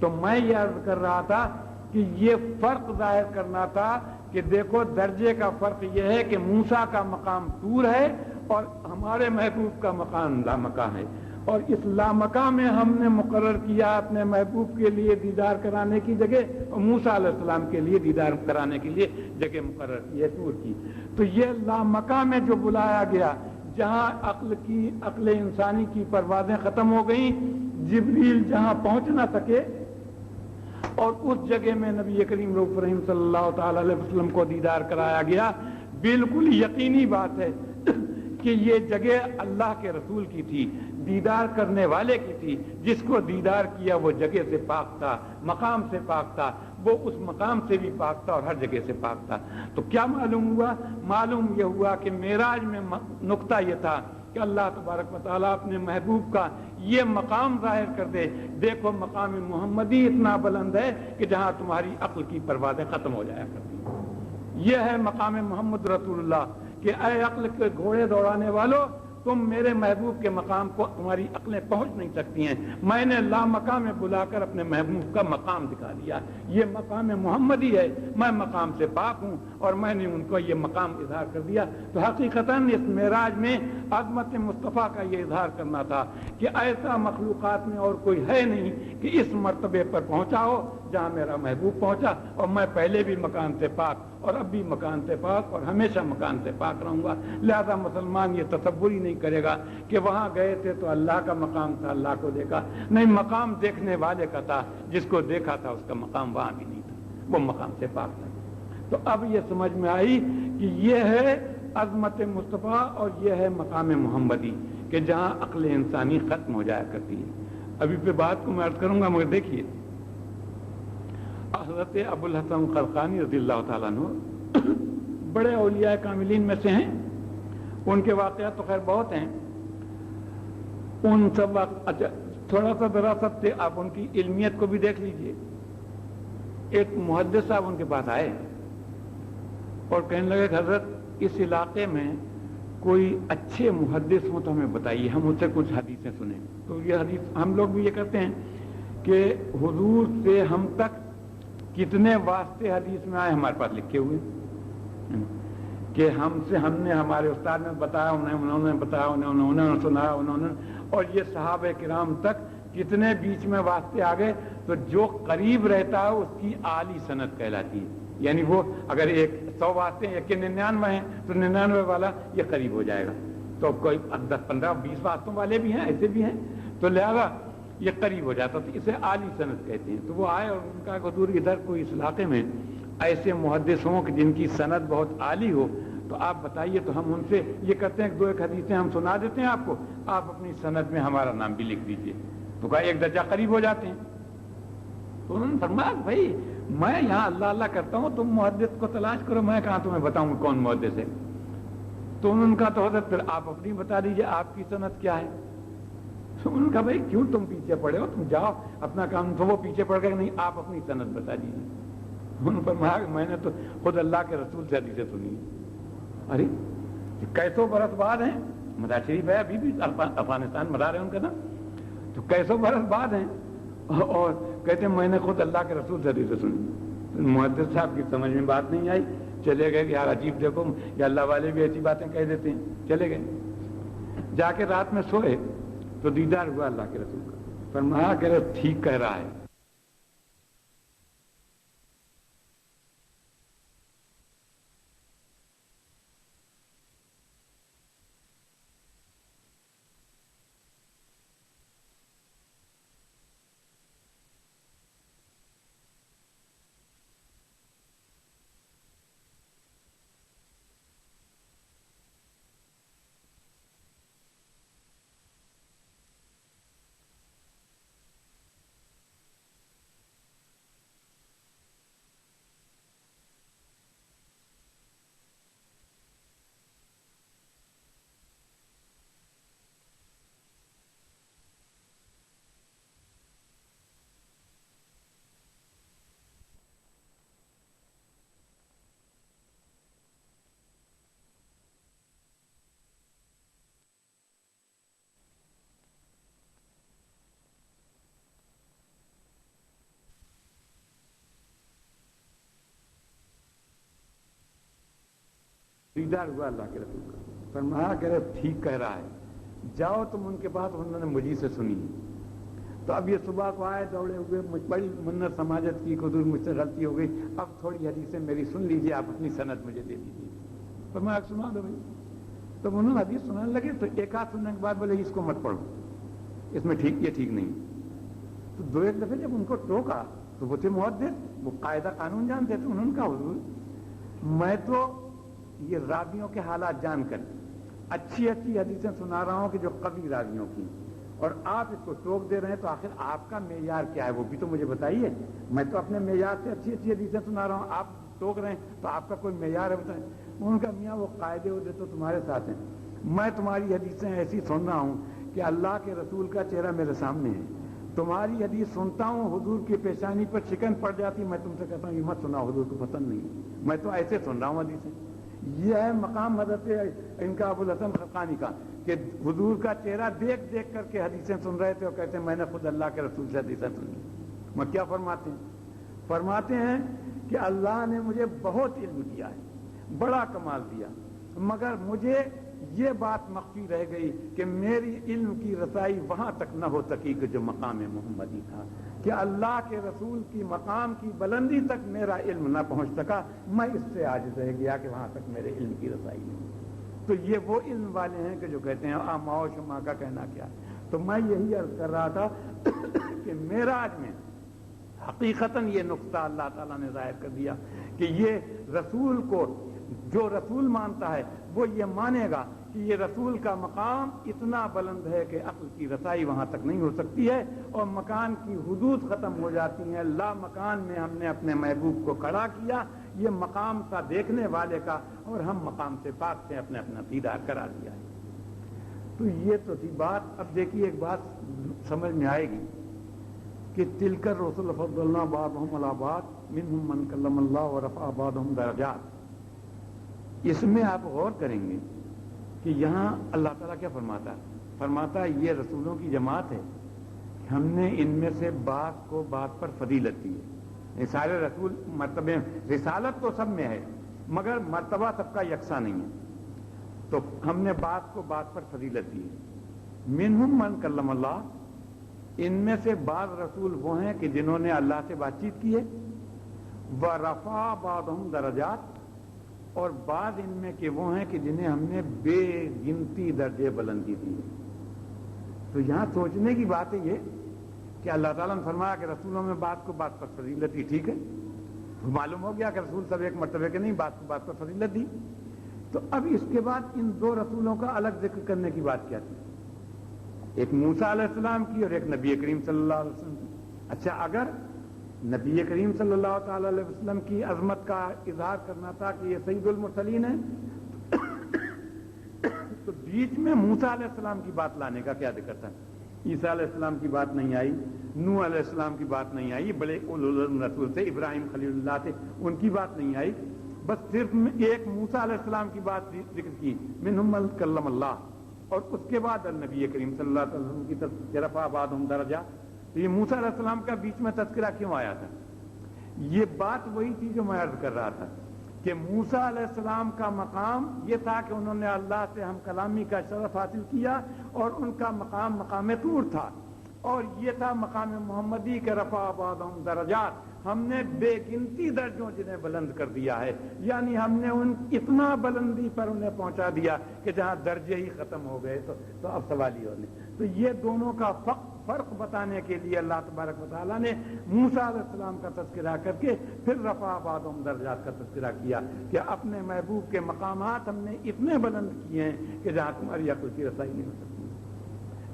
تو میں یہ عرض کر رہا تھا کہ یہ فرق ظاہر کرنا تھا کہ دیکھو درجے کا فرق یہ ہے کہ موسیٰ کا مقام طور ہے اور ہمارے محبوب کا مقام لامکاں ہے، اور اس لامکاں میں ہم نے مقرر کیا اپنے محبوب کے لیے دیدار کرانے کی جگہ، اور موسیٰ علیہ السلام کے لیے دیدار کرانے کے لیے جگہ مقرر کی ہے طور کی۔ تو یہ لامکاں میں جو بلایا گیا، جہاں عقل انسانی کی پروازیں ختم ہو گئیں، جبریل جہاں پہنچ نہ سکے، اور اس جگہ میں نبی کریم رؤوف رحیم صلی اللہ تعالی علیہ وسلم کو دیدار کرایا گیا۔ بالکل یقینی بات ہے کہ یہ جگہ اللہ کے رسول کی تھی، دیدار کرنے والے کی تھی، جس کو دیدار کیا وہ جگہ سے پاک تھا، مقام سے پاک تھا، وہ اس مقام سے بھی پاک تھا اور ہر جگہ سے پاک تھا۔ تو کیا معلوم ہوا؟ معلوم یہ ہوا کہ معراج میں نقطہ یہ تھا کہ اللہ تبارک و تعالیٰ اپنے محبوب کا یہ مقام ظاہر کر دے، دیکھو مقام محمدی اتنا بلند ہے کہ جہاں تمہاری عقل کی پروازیں ختم ہو جایا کرتی۔ یہ ہے مقام محمد رسول اللہ کہ اے عقل کے گھوڑے دوڑانے والوں، تم میرے محبوب کے مقام کو تمہاری عقلیں پہنچ نہیں سکتی ہیں، میں نے لامقام میں بلا کر اپنے محبوب کا مقام دکھا دیا۔ یہ مقام محمدی ہے، میں مقام سے پاک ہوں اور میں نے ان کو یہ مقام اظہار کر دیا۔ تو حقیقتاً اس معراج میں عظمت مصطفیٰ کا یہ اظہار کرنا تھا کہ ایسا مخلوقات میں اور کوئی ہے نہیں کہ اس مرتبے پر پہنچا ہو جہاں میرا محبوب پہنچا، اور میں پہلے بھی مکان سے پاک اور اب بھی مکان سے پاک اور ہمیشہ مکان سے پاک رہوں گا۔ لہذا مسلمان یہ تصور ہی نہیں کرے گا کہ وہاں گئے تھے تو اللہ کا مقام تھا، اللہ کو دیکھا، نہیں، مقام دیکھنے والے کا تھا، جس کو دیکھا تھا اس کا مقام وہاں بھی نہیں تھا، وہ مقام سے پاک تھا۔ تو اب یہ سمجھ میں آئی کہ یہ ہے عظمت مصطفیٰ اور یہ ہے مقام محمدی کہ جہاں عقل انسانی ختم ہو جایا کرتی ہے۔ ابھی پہ بات کو میں عرض کروں گا، مگر دیکھیے حضرت ابو الحسن خلقانی رضی اللہ تعالیٰ عنہ بڑے اولیاء کاملین میں سے ہیں، ان کے واقعات تو خیر بہت ہیں، ان سب اچھا تھوڑا سا دراصل سے آپ ان کی علمیت کو بھی دیکھ لیجئے۔ ایک محدث صاحب ان کے پاس آئے اور کہنے لگے کہ حضرت اس علاقے میں کوئی اچھے محدث ہوں تو ہمیں بتائیے، ہم ان سے کچھ حدیثیں سنیں۔ تو یہ حدیث ہم لوگ بھی یہ کرتے ہیں کہ حضور سے ہم تک کتنے واسطے حدیث میں آئے ہمارے پاس لکھے ہوئے کہ ہم نے ہمارے استاد نے بتایا، انہوں نے بتایا، انہوں نے سنایا، انہوں نے، اور یہ صحابہ کرام تک کتنے بیچ میں واسطے آ گئے۔ تو جو قریب رہتا ہے اس کی اعلی سند کہلاتی ہے، یعنی وہ اگر 100 واسطے یا 99 ہیں تو 99 والا یہ قریب ہو جائے گا۔ تو کوئی 10 15 20 واسطوں والے بھی ہیں، ایسے بھی ہیں، تو لہذا یہ قریب ہو جاتا، تو اسے اعلی سند کہتے ہیں۔ تو وہ آئے اور ان کا حضور ادھر کوئی اس علاقے میں ایسے محدث ہوں کہ جن کی سند بہت عالی ہو تو آپ بتائیے۔ تو ہم ان سے یہ کرتے ہیں کہ 2 حدیثیں ہم سنا دیتے ہیں آپ کو، آپ اپنی سند میں ہمارا نام بھی لکھ دیجیے، تو کہا 1 درجہ قریب ہو جاتے ہیں۔ تو انہوں نے فرمایا بھائی میں یہاں اللہ اللہ کرتا ہوں، تم محدث کو تلاش کرو، میں کہاں تمہیں بتاؤں کون محدث ہے۔ تو انہوں نے کہا تو حضرت پھر آپ اپنی بتا دیجیے آپ کی سند کیا ہے۔ انہوں نے کہا بھائی کیوں تم پیچھے پڑے ہو، تم جاؤ اپنا کام۔ تو وہ پیچھے پڑ گئے، نہیں آپ اپنی سند بتا دیجیے۔ انہوں نے فرمایا کہ میں نے تو خود اللہ کے رسول سے حدیثیں سنی ہے۔ ارے کیسوں برس بعد ہیں، مزار شریف ہے ابھی بھی افغانستان مزار ہے ان کا نام، تو کیسوں برس بعد ہیں اور کہتے ہیں میں نے خود اللہ کے رسول سے حدیثیں سنی۔ محدث صاحب کی سمجھ میں بات نہیں آئی، چلے گئے کہ یار عجیب دیکھو یہ اللہ والے بھی ایسی باتیں کہہ دیتے ہیں، چلے گئے۔ جا کے رات میں سوئے تو دیدار ہوا اللہ کے رسول کا. فرمایا کہ ٹھیک کہہ رہا ہے. دیدار ہوا اللہ کے رسول کا. فرمایا کہ ٹھیک کہہ رہا ہے, جاؤ تم ان کے پاس, انہوں نے مجھے سے سنی. تو اب یہ صبح کو آئے دوڑے ہوئے, بڑی منت سماجت کی, حضور مجھ سے غلطی ہو گئی, اب تھوڑی حدیثیں میری سن لیجیے, آپ اپنی سند مجھے دے دیجیے. فرمایا سنا دو بھائی. تو انہوں نے حدیث سنانے لگے, تو ایک آدھ سننے کے بعد بولے اس کو مت پڑھو, اس میں یہ ٹھیک نہیں. تو دو ایک دفعہ جب ان کو ٹوکا تو وہ تھے محدث, وہ قاعدہ قانون جانتے تھے. انہوں نے کہا حضور میں تو یہ راویوں کے حالات جان کر اچھی اچھی حدیثیں سنا رہا ہوں کہ جو قوی راویوں کی, اور آپ اس کو ٹوک دے رہے ہیں, تو آخر آپ کا معیار کیا ہے وہ بھی تو مجھے بتائیے. میں تو اپنے معیار سے اچھی اچھی حدیثیں سنا رہا ہوں, آپ ٹوک رہے ہیں, تو آپ کا کوئی معیار ہے بتائیں. ان کا میاں وہ قاعدے ہوتے تو تمہارے ساتھ ہیں, میں تمہاری حدیثیں ایسی سن رہا ہوں کہ اللہ کے رسول کا چہرہ میرے سامنے ہے. تمہاری حدیث سنتا ہوں, حضور کی پیشانی پر شکن پڑ جاتی, میں تم سے کہتا ہوں یہ مت سنا, حضور کو پسند نہیں, میں تو ایسے سن رہا ہوں حدیثیں. یہ ہے مقام حضرت ان کا ابو الحسن خرقانی کا, کہ حضور کا چہرہ دیکھ دیکھ کر کے حدیثیں سن رہے تھے, اور کہتے ہیں میں نے خود اللہ کے رسول سے حدیثیں سنی. وہ کیا فرماتے ہیں؟ فرماتے ہیں کہ اللہ نے مجھے بہت علم دیا ہے, بڑا کمال دیا, مگر مجھے یہ بات مخفی رہ گئی کہ میری علم کی رسائی وہاں تک نہ ہو سکی کہ جو مقام محمدی تھا, کہ اللہ کے رسول کی مقام کی بلندی تک میرا علم نہ پہنچ سکا. میں اس سے عاجز رہ گیا کہ وہاں تک میرے علم کی رسائی نہیں. تو یہ وہ علم والے ہیں کہ جو کہتے ہیں ماؤ شما کا کہنا کیا. تو میں یہی عرض کر رہا تھا کہ معراج میں حقیقتاً یہ نقطہ اللہ تعالیٰ نے ظاہر کر دیا کہ یہ رسول کو, جو رسول مانتا ہے وہ یہ مانے گا کہ یہ رسول کا مقام اتنا بلند ہے کہ عقل کی رسائی وہاں تک نہیں ہو سکتی ہے, اور مکان کی حدود ختم ہو جاتی ہیں. لا مکان میں ہم نے اپنے محبوب کو کھڑا کیا, یہ مقام تھا دیکھنے والے کا, اور ہم مقام سے پاک سے اپنے اپنا دیدار کرا دیا ہے. تو یہ تو تھی بات. اب دیکھیے ایک بات سمجھ میں آئے گی کہ تلکر رسول فضلنا بعضهم علی بعض منهم من کلم اللہ ورفع بعضهم درجات. اس میں آپ غور کریں گے کہ یہاں اللہ تعالیٰ کیا فرماتا ہے؟ فرماتا ہے یہ رسولوں کی جماعت ہے, ہم نے ان میں سے بعض کو بعض پر فضیلت دی ہے. یہ سارے رسول مرتبے, رسالت تو سب میں ہے مگر مرتبہ سب کا یکساں نہیں ہے, تو ہم نے بعض کو بعض پر فضیلت دی ہے. منہم من کلم اللہ, ان میں سے بعض رسول وہ ہیں کہ جنہوں نے اللہ سے بات چیت کی ہے. ورفع بعضهم درجات, اور بعض ان میں کہ وہ ہیں کہ جنہیں ہم نے بے گنتی درجے بلندی دی. تو یہاں سوچنے کی بات ہے یہ کہ اللہ تعالیٰ نے فرمایا کہ رسولوں میں بات کو بات پر فضیلت دی, ٹھیک ہے, معلوم ہو گیا کہ رسول سب ایک مرتبے کے نہیں, بات کو بات پر فضیلت دی. تو اب اس کے بعد ان دو رسولوں کا الگ ذکر کرنے کی بات کیا تھی؟ ایک موسیٰ علیہ السلام کی اور ایک نبی کریم صلی اللہ علیہ وسلم کی. اچھا, اگر نبی کریم صلی اللہ تعالی علیہ وسلم کی عظمت کا اظہار کرنا تھا کہ یہ سید المرسلین ہیں, تو بیچ میں موسیٰ علیہ السلام کی بات لانے کا کیا ذکر تھا؟ عیسیٰ علیہ السلام کی بات نہیں آئی, نوح علیہ السلام کی بات نہیں آئی, بڑے اولو العزم رسول تھے, ابراہیم خلیل اللہ تھے, ان کی بات نہیں آئی. بس صرف ایک موسیٰ علیہ السلام کی بات ذکر کی, منہم من کلم اللہ, اور اس کے بعد نبی کریم صلی اللہ علیہ وسلم کی رفع بعضهم درجات. تو یہ موسیٰ علیہ السلام کا بیچ میں تذکرہ کیوں آیا تھا؟ یہ بات وہی تھی جو میں عرض کر رہا تھا کہ موسیٰ علیہ السلام کا مقام یہ تھا کہ انہوں نے اللہ سے ہم کلامی کا شرف حاصل کیا، اور ان کا مقام مقام طور تھا، اور یہ تھا مقام محمدی کے رفع بعضهم درجات، ہم نے بے گنتی درجوں جنہیں بلند کر دیا ہے، یعنی ہم نے ان اتنا بلندی پر انہیں پہنچا دیا کہ جہاں درجے ہی ختم ہو گئے تو اب سوال ہی ہونے۔ تو یہ دونوں کا فرق بتانے کے لیے اللہ تبارک و تعالیٰ نے موسیٰ علیہ السلام کا تذکرہ کر کے پھر رفع بعضهم درجات کا تذکرہ کیا کہ اپنے محبوب کے مقامات ہم نے اتنے بلند کیے ہیں کہ جہاں تمہاری عقل کی رسائی نہیں ہو سکتی۔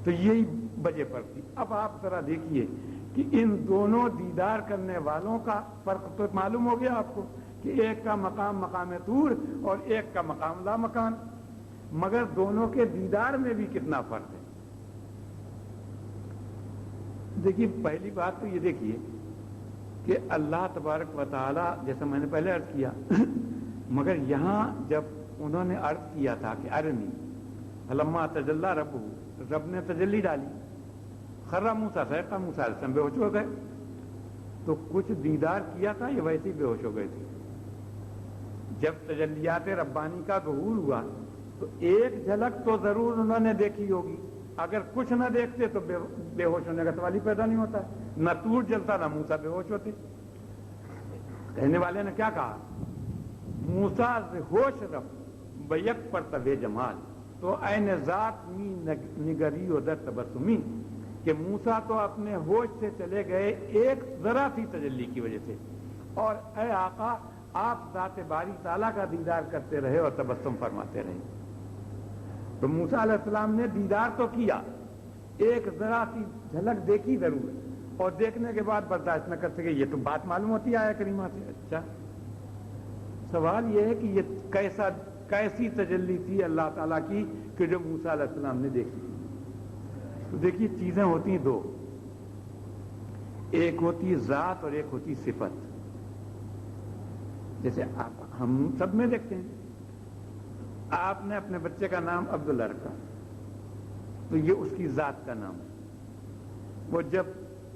تو یہی وجہ پر تھی۔ اب آپ ذرا دیکھیے کہ ان دونوں دیدار کرنے والوں کا فرق تو معلوم ہو گیا آپ کو کہ ایک کا مقام مقام طور اور ایک کا مقام لا مکان، مگر دونوں کے دیدار میں بھی کتنا فرق ہے۔ دیکھیے پہلی بات تو یہ دیکھیے کہ اللہ تبارک و تعالی، جیسا میں نے پہلے عرض کیا مگر یہاں جب انہوں نے عرض کیا تھا کہ ارنی فلما تجلی رب نے تجلی ڈالی، خر موسیٰ صعقہ، موسیٰ علیہ السلام بے ہوش ہو گئے، تو کچھ دیدار کیا تھا یا ویسے ہی بے ہوش ہو گئے تھے؟ جب تجلیات ربانی کا ظہور ہوا تو ایک جھلک تو ضرور انہوں نے دیکھی ہوگی، اگر کچھ نہ دیکھتے تو بے ہوش ہونے کا سوال ہی پیدا نہیں ہوتا، نہ طور جلتا نہ موسیٰ بے ہوش ہوتے۔ کہنے والے نے کیا کہا؟ موسیٰ ہوش رب بیک پر طبع جمال، تو این ذات می نگری و در تبسمی، کہ موسیٰ تو اپنے ہوش سے چلے گئے ایک ذرا سی تجلی کی وجہ سے، اور اے آقا آپ ذات باری تعالیٰ کا دیدار کرتے رہے اور تبسم فرماتے رہے۔ تو موسیٰ علیہ السلام نے دیدار تو کیا، ایک ذرا سی جھلک دیکھی ضرور، اور دیکھنے کے بعد برداشت نہ کر سکے، یہ تو بات معلوم ہوتی ہے آیت کریمہ سے۔ اچھا سوال یہ ہے کہ یہ کیسی تجلی تھی اللہ تعالیٰ کی کہ جو موسیٰ علیہ السلام نے دیکھی؟ تو دیکھیے چیزیں ہوتی ہیں دو، ایک ہوتی ذات اور ایک ہوتی صفت۔ جیسے ہم سب میں دیکھتے ہیں، آپ نے اپنے بچے کا نام عبداللہ رکھا تو یہ اس کی ذات کا نام ہے، وہ جب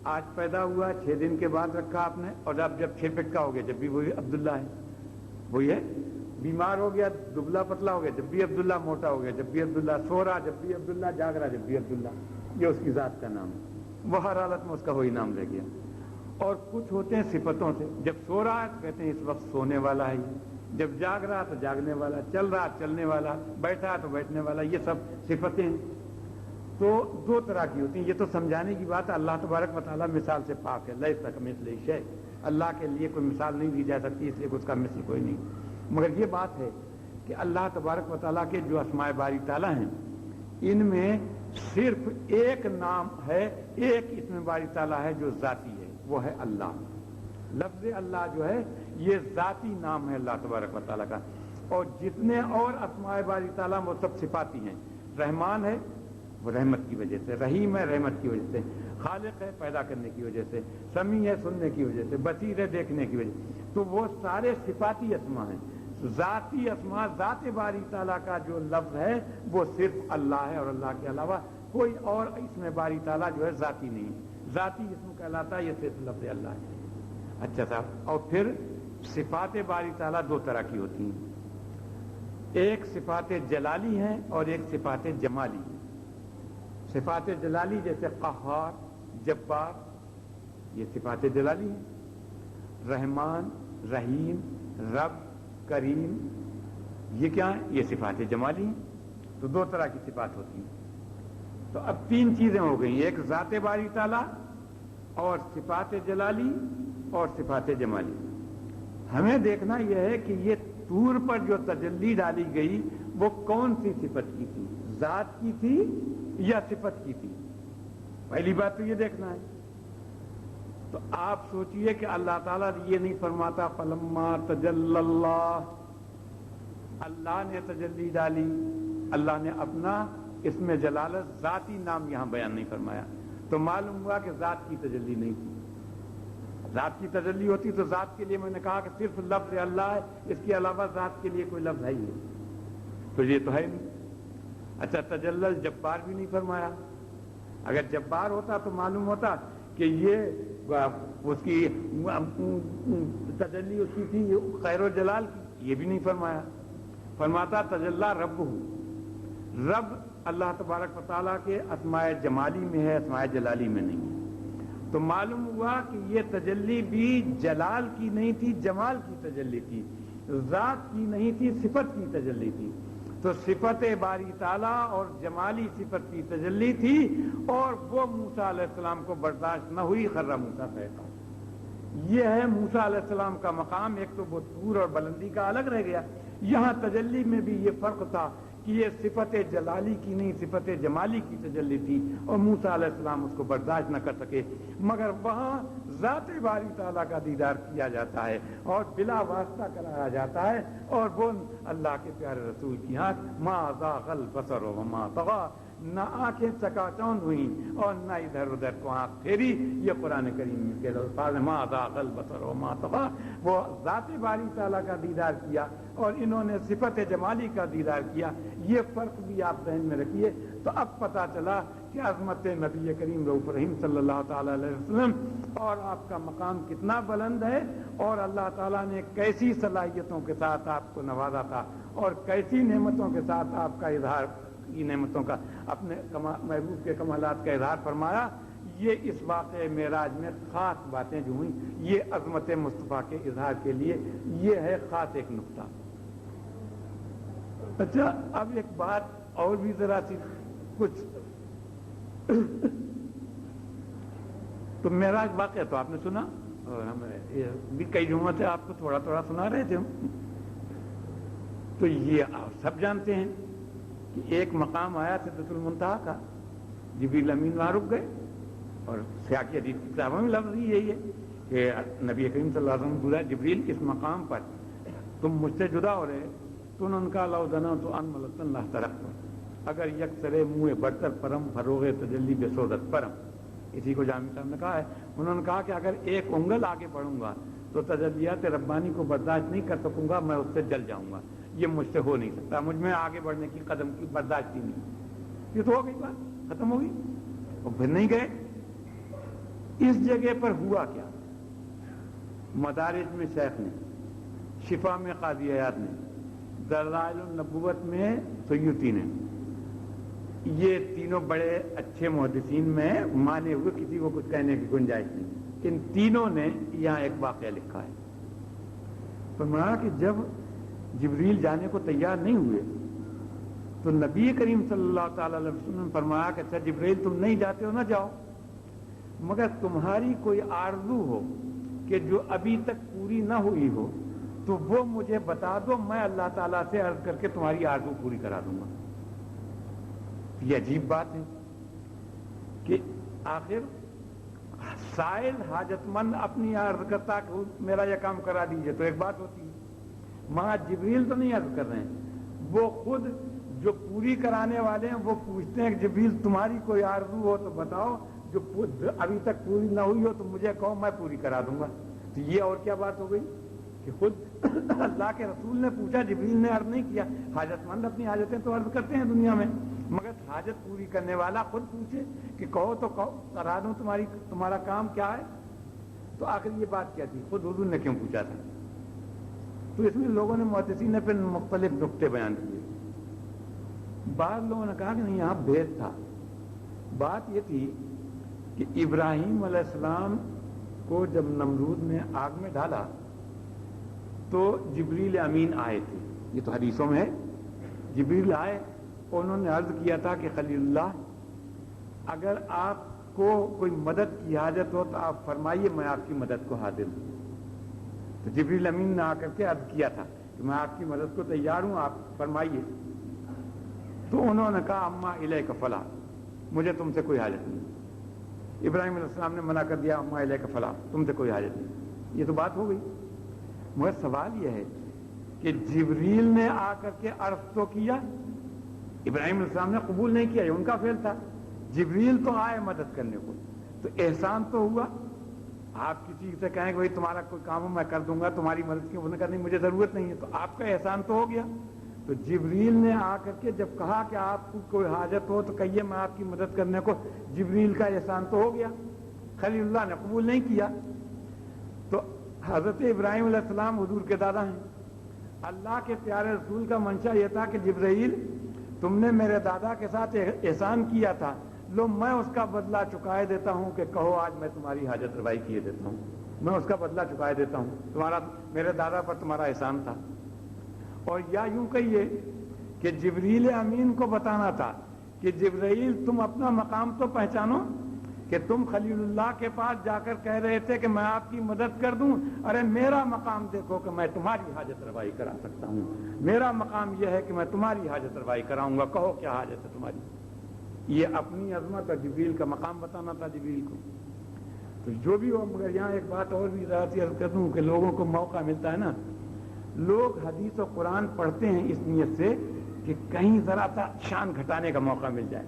آج پیدا ہوا 6 دن کے بعد رکھا آپ نے، اور اب جب 6 فٹ کا ہو گیا جب بھی وہی عبداللہ ہے، وہی ہے۔ بیمار ہو گیا، دبلا پتلا ہو گیا جب بھی عبداللہ، موٹا ہو گیا جب بھی عبداللہ، سو رہا جب بھی عبداللہ، جاگ رہا جب بھی عبداللہ، یہ اس کی ذات کا نام ہے، وہ ہر حالت میں اس کا وہی نام رہ گیا۔ اور کچھ ہوتے ہیں صفتوں سے، جب سو رہا ہے تو کہتے ہیں اس وقت سونے والا ہے، جب جاگ رہا تو جاگنے والا، چل رہا چلنے والا، بیٹھا تو بیٹھنے والا، یہ سب صفتیں تو دو طرح کی ہوتی ہیں۔ یہ تو سمجھانے کی بات ہے، اللہ تبارک و تعالیٰ مثال سے پاک ہے، لیس کمثلہ شیء، اللہ کے لیے کوئی مثال نہیں دی جا سکتی، اس لیے اس کا مثل کوئی نہیں۔ مگر یہ بات ہے کہ اللہ تبارک و تعالیٰ کے جو اسماء باری تعالیٰ ہیں ان میں صرف ایک نام ہے، ایک اسم باری تعالیٰ ہے جو ذاتی ہے، وہ ہے اللہ۔ لفظ اللہ جو ہے یہ ذاتی نام ہے اللہ تبارک و تعالیٰ کا، اور جتنے اور اسماء باری تعالیٰ وہ سب صفاتی ہیں۔ رحمان ہے وہ رحمت کی وجہ سے، رحیم ہے رحمت کی وجہ سے، خالق ہے پیدا کرنے کی وجہ سے، سمیع ہے سننے کی وجہ سے، بصیر ہے دیکھنے کی وجہ سے، تو وہ سارے صفاتی اسماء ہیں۔ ذاتی اسماء، ذات باری تعالیٰ کا جو لفظ ہے وہ صرف اللہ ہے، اور اللہ کے علاوہ کوئی اور اسم باری تعالیٰ جو ہے ذاتی نہیں ہے، ذاتی اسم کہلاتا ہے، یہ صرف لفظ اللہ ہے۔ اچھا صاحب، اور پھر صفات باری تعالیٰ دو طرح کی ہوتی ہیں، ایک صفات جلالی ہیں اور ایک صفات جمالی ہیں۔ صفات جلالی جیسے قہار، جبار، یہ صفات جلالی ہیں۔ رحمان، رحیم، رب، کریم، یہ کیا ہیں؟ یہ صفات جمالی ہیں۔ تو دو طرح کی صفات ہوتی ہیں۔ تو اب 3 چیزیں ہو گئی، ایک ذات باری تعالیٰ اور صفات جلالی اور صفات جمالی۔ ہمیں دیکھنا یہ ہے کہ یہ طور پر جو تجلی ڈالی گئی وہ کون سی صفت کی تھی، ذات کی تھی یا صفت کی تھی؟ پہلی بات تو یہ دیکھنا ہے۔ تو آپ سوچئے کہ اللہ تعالیٰ یہ نہیں فرماتا فلما تجلی اللہ نے تجلی ڈالی، اللہ نے اپنا اس میں جلالت ذاتی نام یہاں بیان نہیں فرمایا، تو معلوم ہوا کہ ذات کی تجلی نہیں تھی۔ ذات کی تجلی ہوتی تو ذات کے لیے میں نے کہا کہ صرف لفظ اللہ ہے، اس کے علاوہ ذات کے لیے کوئی لفظ ہے ہی نہیں، تو یہ تو ہے نہیں۔ اچھا تجلی جبار بھی نہیں فرمایا، اگر جبار ہوتا تو معلوم ہوتا کہ یہ اس کی تجلی اس کی تھی خیر و جلال کی، یہ بھی نہیں فرمایا. فرماتا تجلی رب رب اللہ تبارک و تعالیٰ کے اسماء جمالی میں ہے، اسماء جلالی میں نہیں ہے. تو معلوم ہوا کہ یہ تجلی بھی جلال کی نہیں تھی، جمال کی تجلی تھی، ذات کی نہیں تھی، صفت کی تجلی تھی. تو صفت باری تعالیٰ اور جمالی صفت کی تجلی تھی، اور وہ موسیٰ علیہ السلام کو برداشت نہ ہوئی، خر موسیٰ صعقا. یہ ہے موسیٰ علیہ السلام کا مقام. ایک تو وہ طور اور بلندی کا الگ رہ گیا. یہاں تجلی میں بھی یہ فرق تھا کہ یہ صفت جلالی کی نہیں، صفت جمالی کی تجلی تھی، اور موسیٰ علیہ السلام اس کو برداشت نہ کر سکے. مگر وہاں ذات باری تعالیٰ کا دیدار کیا جاتا ہے اور بلا واسطہ کرایا جاتا ہے، اور وہ اللہ کے پیارے رسول کی آنکھ ما ذاق البصر وما طغى، نہ آنکھیں چکا چوند ہوئیں اور نہ ادھر ادھر کو آنکھ پھیری. یہ قرآن کریم کے الفاظ ما ذاق البصر وما طغى. وہ ذات باری تعالیٰ کا دیدار کیا اور انہوں نے صفت جمالی کا دیدار کیا. یہ فرق بھی آپ ذہن میں رکھیے. تو اب پتہ چلا کہ عظمت نبی کریم رؤوف رحیم صلی اللہ تعالی علیہ وسلم اور آپ کا مقام کتنا بلند ہے، اور اللہ تعالیٰ نے کیسی صلاحیتوں کے ساتھ آپ کو نوازا تھا، اور کیسی نعمتوں کے ساتھ آپ کا اظہار، نعمتوں کا، اپنے محبوب کے کمالات کا اظہار فرمایا. یہ اس واقعے معراج میں خاص باتیں جو ہوئیں، یہ عظمت مصطفیٰ کے اظہار کے لیے یہ ہے خاص ایک نقطہ. اچھا، اب ایک بات اور بھی ذرا سی کچھ تو معراج واقعہ تو آپ نے سنا، اور ہم بھی کئی جمعہ سے آپ کو تھوڑا تھوڑا سنا رہے تھے. تو یہ آپ سب جانتے ہیں کہ ایک مقام آیا سدرۃ المنتہا کا، جبریل امین وہاں رک گئے، اور سیاق حدیث کی کتابوں میں لفظ یہ ہے کہ نبی کریم صلی اللہ علیہ وسلم بولا جبریل اس مقام پر تم مجھ سے جدا ہو رہے. تو انہوں نے کہا لو دنوت ان ملۃ اللہ ترکت، اگر یک سرے منہ برتر پرم فروغ تجلی بے صورت پرم. اسی کو جامع صاحب نے کہا ہے. انہوں نے کہا کہ اگر ایک انگل آگے بڑھوں گا تو تجلیات ربانی کو برداشت نہیں کر سکوں گا، میں اس سے جل جاؤں گا. یہ مجھ سے ہو نہیں سکتا، مجھ میں آگے بڑھنے کی قدم کی برداشت ہی نہیں. یہ تو ہو گئی بات، ختم ہو گئی. اور پھر نہیں گئے. اس جگہ پر ہوا کیا؟ مدارج میں شیخ نے، شفا میں قاضی عیاض نے، دلائل النبوت میں سیوطی نے، یہ تینوں بڑے اچھے محدثین میں مانے ہوئے، کسی کو کچھ کہنے کی گنجائش نہیں. ان تینوں نے یہاں ایک واقعہ لکھا ہے. فرمایا کہ جب جبریل جانے کو تیار نہیں ہوئے تو نبی کریم صلی اللہ تعالی علیہ وسلم نے فرمایا کہ اچھا جبریل تم نہیں جاتے ہو، نہ جاؤ، مگر تمہاری کوئی آرزو ہو کہ جو ابھی تک پوری نہ ہوئی ہو تو وہ مجھے بتا دو، میں اللہ تعالیٰ سے عرض کر کے تمہاری آرزو پوری کرا دوں گا. یہ عجیب بات ہے کہ آخر سائل حاجت مند اپنی عرض کرتا کہ میرا یہ کام کرا دیجئے تو ایک بات ہوتی ہے. وہاں جبریل تو نہیں عرض کر رہے ہیں، وہ خود جو پوری کرانے والے ہیں وہ پوچھتے ہیں کہ جبریل تمہاری کوئی آرزو ہو تو بتاؤ، جو ابھی تک پوری نہ ہوئی ہو تو مجھے کہو، میں پوری کرا دوں گا. تو یہ اور کیا بات ہو گئی کہ خود اللہ کے رسول نے پوچھا، جبریل نے عرض نہیں کیا. حاجت مند اپنی حاجتیں تو عرض کرتے ہیں دنیا میں، مگر حاجت پوری کرنے والا خود پوچھے کہ کہو تو کہو، کرا دوں تمہارا کام کیا ہے. تو آخر یہ بات کیا تھی، خود حضور نے کیوں پوچھا تھا؟ تو اس میں لوگوں نے محدثین نے پھر مختلف نقطے بیان کیے. بعض لوگوں نے کہا کہ نہیں، یہاں بھید تھا. بات یہ تھی کہ ابراہیم علیہ السلام کو جب نمرود نے آگ میں ڈالا تو جبریل امین آئے تھے. یہ تو حدیثوں میں ہے. جبریل آئے، انہوں نے عرض کیا تھا کہ خلیل اللہ، اگر آپ کو کوئی مدد کی حاجت ہو تو آپ فرمائیے، میں آپ کی مدد کو حاضر ہوں. تو جبریل امین نے آ کر کے عرض کیا تھا کہ میں آپ کی مدد کو تیار ہوں، آپ فرمائیے. تو انہوں نے کہا اما الیک فلا، مجھے تم سے کوئی حاجت نہیں. ابراہیم علیہ السلام نے منع کر دیا، اما الیک فلا، تم سے کوئی حاجت نہیں. یہ تو بات ہو گئی. مگر سوال یہ ہے کہ جبریل نے آ کر کے عرض تو کیا، ابراہیم علیہ السلام نے قبول نہیں کیا، یہ ان کا فعل تھا. جبریل تو آئے مدد کرنے کو، تو احسان تو ہوا. آپ کسی سے کہیں کہ بھائی تمہارا کوئی کام ہو میں کر دوں گا، تمہاری مدد کی انہوں نے کہا نہیں مجھے ضرورت نہیں ہے، تو آپ کا احسان تو ہو گیا. تو جبریل نے آ کر کے جب کہا کہ آپ کو کوئی حاجت ہو تو کہیے میں آپ کی مدد کرنے کو، جبریل کا احسان تو ہو گیا. خلیل اللہ نے قبول نہیں کیا. تو حضرت ابراہیم علیہ السلام حضور کے دادا ہیں. اللہ کے پیارے رسول کا منشا یہ تھا کہ جبرائیل تم نے میرے دادا کے ساتھ احسان کیا تھا، لو میں اس کا بدلہ چکائے دیتا ہوں کہ کہو آج میں تمہاری حاجت روائی کیے دیتا ہوں، میں اس کا بدلہ چکائے دیتا ہوں، تمہارا میرے دادا پر تمہارا احسان تھا۔ اور یا یوں کہیے کہ جبریل امین کو بتانا تھا کہ جبرائیل تم اپنا مقام تو پہچانو کہ تم خلیل اللہ کے پاس جا کر کہہ رہے تھے کہ میں آپ کی مدد کر دوں، ارے میرا مقام دیکھو کہ میں تمہاری حاجت روائی کرا سکتا ہوں، میرا مقام یہ ہے کہ میں تمہاری حاجت روائی کراؤں گا، کہو کیا حاجت ہے تمہاری۔ یہ اپنی عظمت اور جبریل کا مقام بتانا تھا جبریل کو۔ تو جو بھی ہو، مگر یہاں ایک بات اور بھی ذاتی عرض کر دوں کہ لوگوں کو موقع ملتا ہے نا، لوگ حدیث و قرآن پڑھتے ہیں اس نیت سے کہ کہیں ذرا سا شان گھٹانے کا موقع مل جائے۔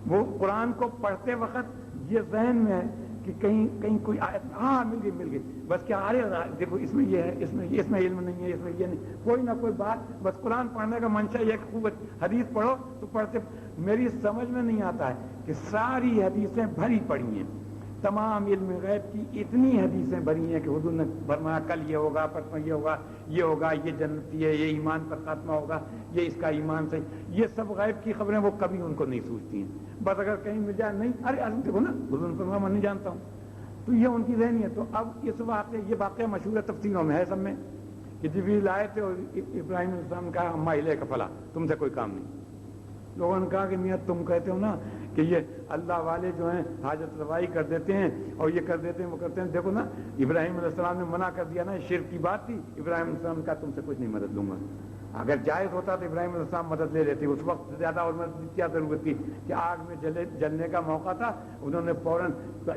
وہ قرآن کو پڑھتے وقت یہ ذہن میں ہے کہ کہیں کوئی آیت، ہاں مل گئی بس، کیا ارے دیکھو اس میں یہ ہے، اس میں علم نہیں ہے، اس میں یہ نہیں، کوئی نہ کوئی بات، بس قرآن پڑھنے کا منشا یہ کہ خوب حدیث پڑھو تو پڑھتے۔ میری سمجھ میں نہیں آتا ہے کہ ساری حدیثیں بھری پڑی ہیں، تمام علم غیب کی اتنی حدیثیں بھری ہیں کہ حضور نے فرمایا کل یہ ہوگا، پرسوں یہ ہوگا، یہ جنتی ہے، یہ ایمان پر خاتمہ ہوگا، یہ اس کا ایمان صحیح، یہ سب غیب کی خبریں وہ کبھی ان کو نہیں سوچتی ہیں۔ بس اگر کہیں مل جائے، نہیں ارے دیکھو نا حضور نے فرمایا میں نہیں جانتا ہوں، تو یہ ان کی ذہنی ہے۔ تو اب اس واقعے، یہ واقعہ مشہور تفسیروں میں ہے سب میں کہ جبریل آئے تھے اور ابراہیم علیہ السلام نے کہا اما الیک فلا، تم سے کوئی کام نہیں۔ لوگوں نے کہا کہ میاں تم کہتے ہو نا کہ یہ اللہ والے جو ہیں حاجت روائی کر دیتے ہیں اور یہ کر دیتے ہیں وہ کرتے ہیں، دیکھو نا ابراہیم علیہ السلام نے منع کر دیا نا، شرک کی بات تھی، ابراہیم علیہ السلام نے کہا تم سے کچھ نہیں مدد لوں گا۔ اگر جائز ہوتا تو ابراہیم علیہ السلام مدد لے لیتے، اس وقت زیادہ اور مدد کی کیا ضرورت تھی کہ آگ میں جلنے کا موقع تھا، انہوں نے فوراً